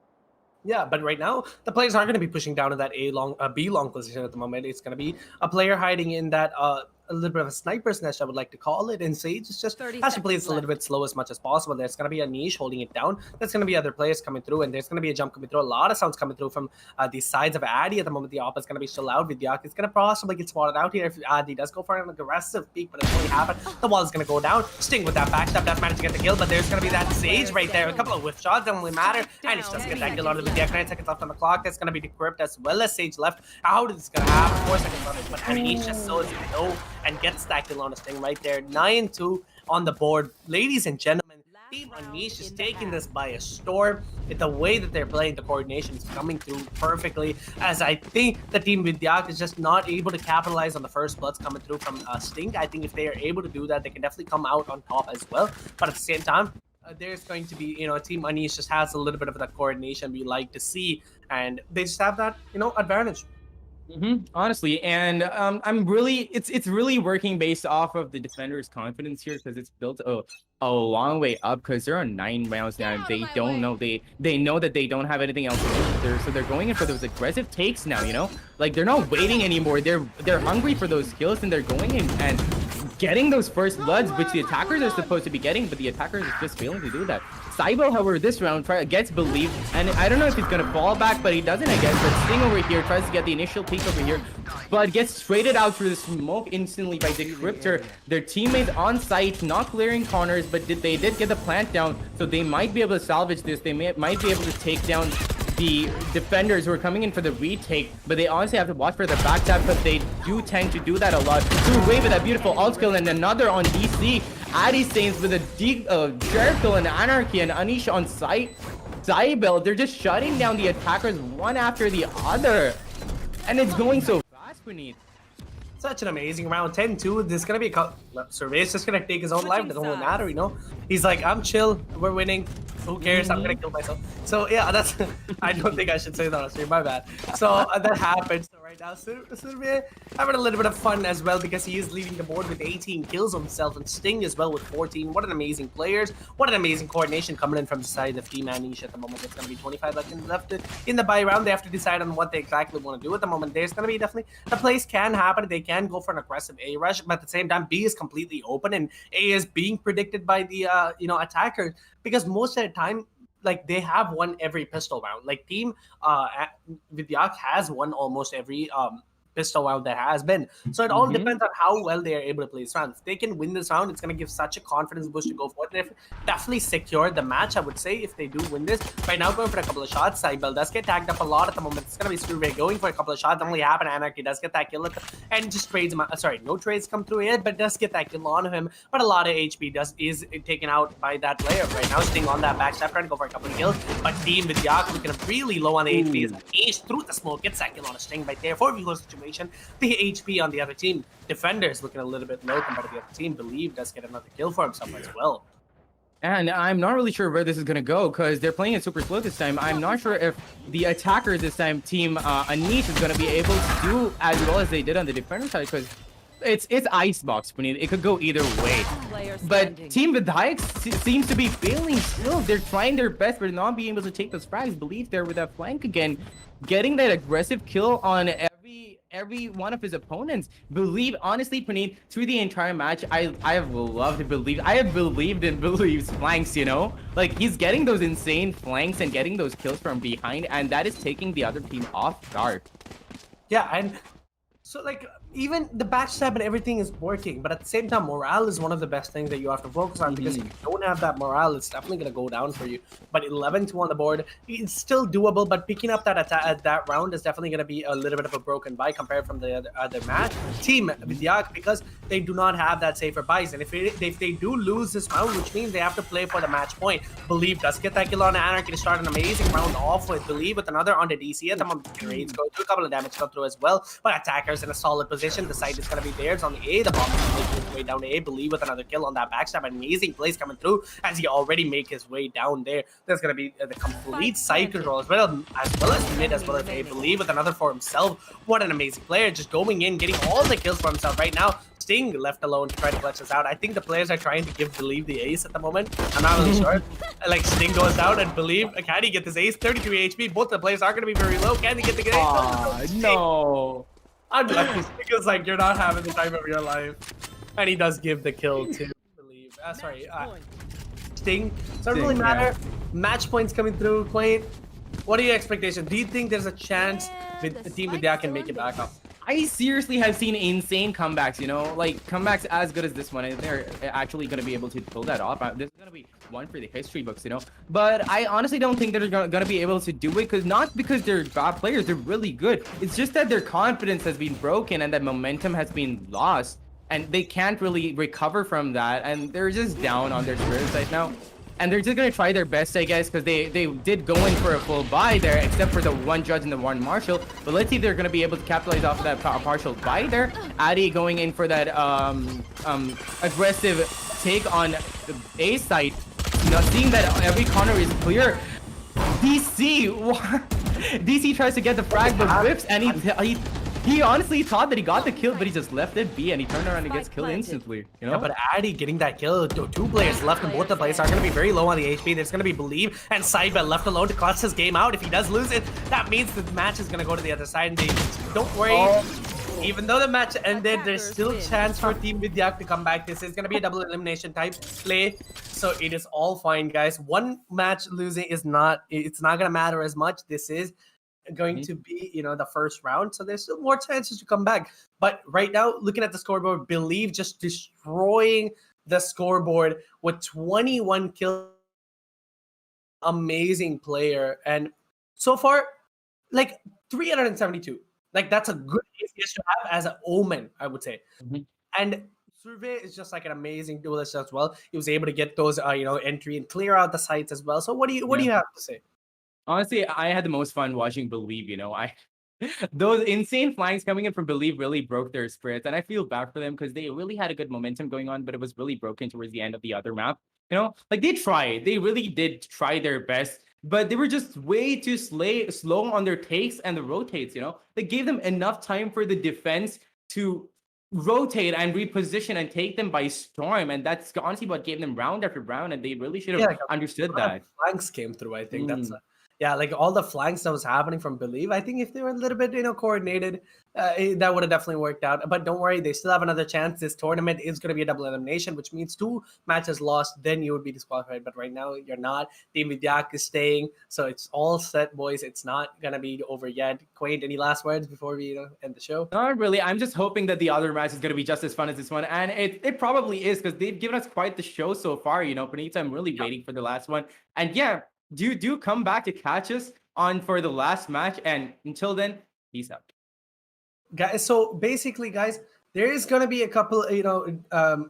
Yeah, but right now the players aren't going to be pushing down to that B long position at the moment. It's going to be a player hiding in that a little bit of a sniper's nest, I would like to call it. And Sage is just 30 has to play seconds this a little bit slow as much as possible. There's going to be Anish holding it down. There's going to be other players coming through, and there's going to be a jump coming through. A lot of sounds coming through from the sides of Addy at the moment. The op is going to be still out. Vidhayak is going to possibly get spotted out here if Addy does go for an aggressive peek, but it's only happened. The wall is going to go down. Sting with that backstab does manage to get the kill, but there's going to be that Sage right there. A couple of whiff shots don't really matter. Anish does get that kill out of Vidhayak. 9 seconds left on the clock. That's going to be decrypt as well as Sage left. How is this going to happen? 4 seconds on it, but Anish just so low and gets that kill on a Sting right there. 9-2 on the board. Ladies and gentlemen, Team Anish is taking this by a storm. With the way that they're playing, the coordination is coming through perfectly, as I think the team Vidhayak is just not able to capitalize on the first bloods coming through from Sting. I think if they are able to do that, they can definitely come out on top as well. But at the same time, there's going to be, Team Anish just has a little bit of that coordination we like to see, and they just have that, advantage. Honestly, and it's really working based off of the defender's confidence here because it's built a long way up because they're on 9 rounds now and they don't know they know that they don't have anything else to do there, so they're going in for those aggressive takes now, like they're not waiting anymore. They're hungry for those kills and they're going in and getting those first bloods, which the attackers are supposed to be getting, but the attackers are just failing to do that. Saibo, however, this round gets believed, and I don't know if he's gonna fall back, but he doesn't, I guess. But Sting over here tries to get the initial peek over here, but gets traded out through the smoke instantly by Decryptor. Their teammates on site, not clearing corners, but they did get the plant down, so they might be able to salvage this. They might be able to take down the defenders who are coming in for the retake, but they honestly have to watch for the backstab, but they do tend to do that a lot. Through Wave with that beautiful alt skill, and another on DC. Addy Saints with a Jericho and Anarchy, and Anish on site. Zybel, they're just shutting down the attackers one after the other. And it's going so fast, Puneet. Such an amazing round. 10-2. There's gonna be Survey's just gonna take his own life. Doesn't really matter, He's like, I'm chill. We're winning. Who cares? I'm gonna kill myself. So yeah, that's. I don't think I should say that on stream. My bad. So that happened. So right now, Survey having a little bit of fun as well because he is leading the board with 18 kills himself, and Sting as well with 14. What an amazing players. What an amazing coordination coming in from the side of Team Anish at the moment. It's gonna be 25 left in the buy round. They have to decide on what they exactly want to do at the moment. There's gonna be definitely the plays can happen. They can go for an aggressive A rush, but at the same time, B is completely open, and A is being predicted by the attackers because most of the time, like they have won every pistol round. Like Team Vidhayak has won almost every pistol round there has been. So it all depends on how well they are able to play this round. If they can win this round, it's going to give such a confidence boost to go for it. And if definitely secure the match, I would say, if they do win this. Right now, going for a couple of shots. Saibel does get tagged up a lot at the moment. It's going to be Survey going for a couple of shots. Only happen. Anarchy does get that kill and just trades him. Sorry, no trades come through yet, but does get that kill on him. But a lot of HP is taken out by that player. Right now, Sting on that backstab, trying to go for a couple of kills. But Team Vidhayak looking really low on the HP. Is Ace through the smoke, gets that kill on a Sting right there. 4v4 situation. The HP on the other team, defenders looking a little bit low compared to the other team. Believe does get another kill for himself as well. And I'm not really sure where this is going to go because they're playing it super slow this time. I'm not sure if the attackers this time, Team Anish, is going to be able to do as well as they did on the defender side because it's Icebox. It could go either way. But Team Vidhayak seems to be failing still. They're trying their best but not being able to take those frags. Believe there with that flank again, getting that aggressive kill on every one of his opponents. Believe, honestly, Puneet, through the entire match, I have loved to believe. I have believed in Believe's flanks, Like, he's getting those insane flanks and getting those kills from behind, and that is taking the other team off guard. Yeah, and so, like, even the backstab and everything is working, but at the same time, morale is one of the best things that you have to focus on because if you don't have that morale, it's definitely going to go down for you. But 11-2 on the board, it's still doable, but picking up that round is definitely going to be a little bit of a broken buy compared from the other match. Team Vidhayak, because they do not have that safer buys, and if they do lose this round, which means they have to play for the match point. Believe does get that kill on Anarchy to start an amazing round off with Believe with another on the DC at the moment. Grades go through, a couple of damage come through as well, but attackers in a solid position. The site is going to be theirs on the A. The bomb is way down A. Believe with another kill on that backstab. Amazing plays coming through as he already make his way down there. There's going to be the complete side control as well as mid as well as A. Believe with another for himself. What an amazing player. Just going in, getting all the kills for himself right now. Sting left alone to try to clutch us out. I think the players are trying to give Believe the ace at the moment. I'm not really sure. Like Sting goes down and Believe, can he get this ace? 33 HP. Both the players are going to be very low. Can he get the ace? No. Unlucky. Sting is like, you're not having the time of your life. And he does give the kill to Believe. Sting. Doesn't really matter. Match points coming through. Quaint, what are your expectations? Do you think there's a chance with the team Vidhayak can make it back up? I seriously have seen insane comebacks, you know, like comebacks as good as this one, and they're actually going to be able to pull that off. This is going to be one for the history books, you know, but I honestly don't think they're going to be able to do it, not because they're bad players, they're really good. It's just that their confidence has been broken and that momentum has been lost, and they can't really recover from that, and they're just down on their spirits right now. And they're just going to try their best, I guess, because they did go in for a full buy there, except for the one Judge and the one Marshall. But let's see if they're going to be able to capitalize off of that partial buy there. Addy going in for that aggressive take on the A side. You know, seeing that every corner is clear. DC, DC tries to get the frag, but whips, and he honestly thought that he got the kill, but he just left it be, and he turned around and gets killed instantly. You know? Yeah, but Addy getting that kill, two players left, and both the players are going to be very low on the HP. There's going to be Believe and Sidebell left alone to clutch his game out. If he does lose it, that means the match is going to go to the other side, and they don't worry. Even though the match ended, there's still a chance for Team Vidhayak to come back. This is going to be a double elimination type play, so it is all fine, guys. One match losing is it's not going to matter as much. This is going to be, you know, the first round, so there's still more chances to come back. But right now, looking at the scoreboard, Believe just destroying the scoreboard with 21 kills. Amazing player, and so far, like 372. Like that's a good ACS to have as an omen, I would say. And Survey is just like an amazing duelist as well. He was able to get those, entry and clear out the sites as well. So what do you have to say? Honestly, I had the most fun watching Believe, you know. Those insane flanks coming in from Believe really broke their spirits, and I feel bad for them because they really had a good momentum going on, but it was really broken towards the end of the other map. You know, like they really did try their best, but they were just way too slow on their takes and the rotates, you know. They gave them enough time for the defense to rotate and reposition and take them by storm, and that's honestly what gave them round after round, and they really should have understood that. Flanks came through, I think. That's like all the flanks that was happening from Believe. I think if they were a little bit, coordinated, that would have definitely worked out. But don't worry, they still have another chance. This tournament is going to be a double elimination, which means 2 matches lost, then you would be disqualified. But right now, you're not. Team Vidhayak is staying, so it's all set, boys. It's not going to be over yet. Quaint, any last words before we end the show? Not really. I'm just hoping that the other match is going to be just as fun as this one, and it probably is, because they've given us quite the show so far. You know, Pranita, I'm really waiting for the last one, and yeah. Do come back to catch us on for the last match, and until then, peace out, guys. So basically, guys, there is going to be a couple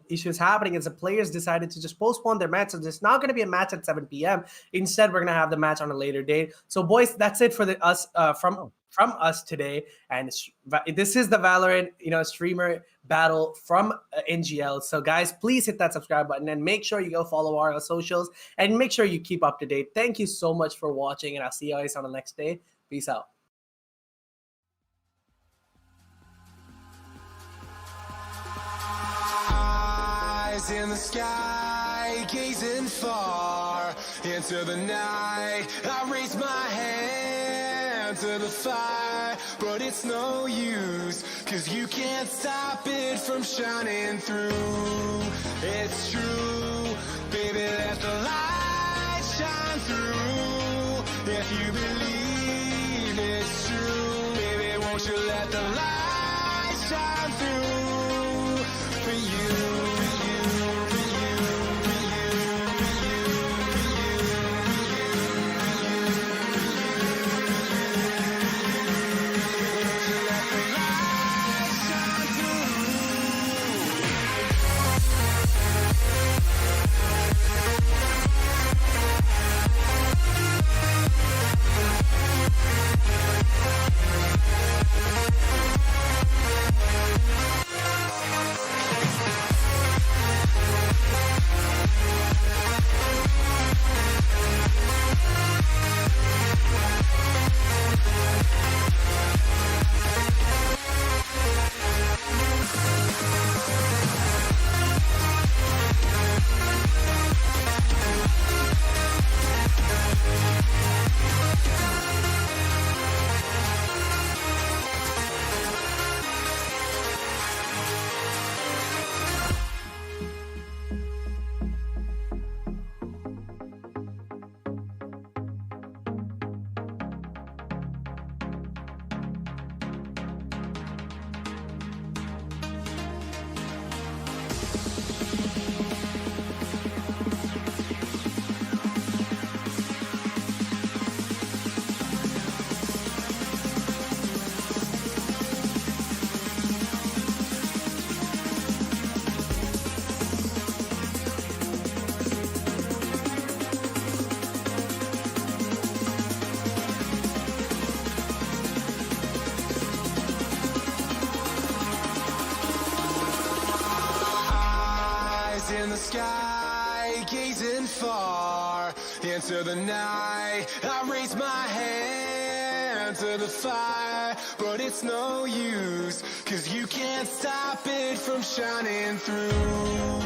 issues happening as the players decided to just postpone their match. So there's not going to be a match at 7 p.m. Instead, we're going to have the match on a later date. So boys, that's it for us from us today, and this is the Valorant streamer battle from NGL. So guys, please hit that subscribe button and make sure you go follow our socials and make sure you keep up to date. Thank you so much for watching, and I'll see you guys on the next day. Peace out. Eyes in the sky, gazing far into the night. I raise my hand to the fire, but it's no use, 'cause you can't stop it from shining through. It's true, baby, let the light shine through. If you believe it's true, baby, won't you let the light shine through for you. sky, gazing far into the night. I raise my hand to the fire, but it's no use, 'cause you can't stop it from shining through.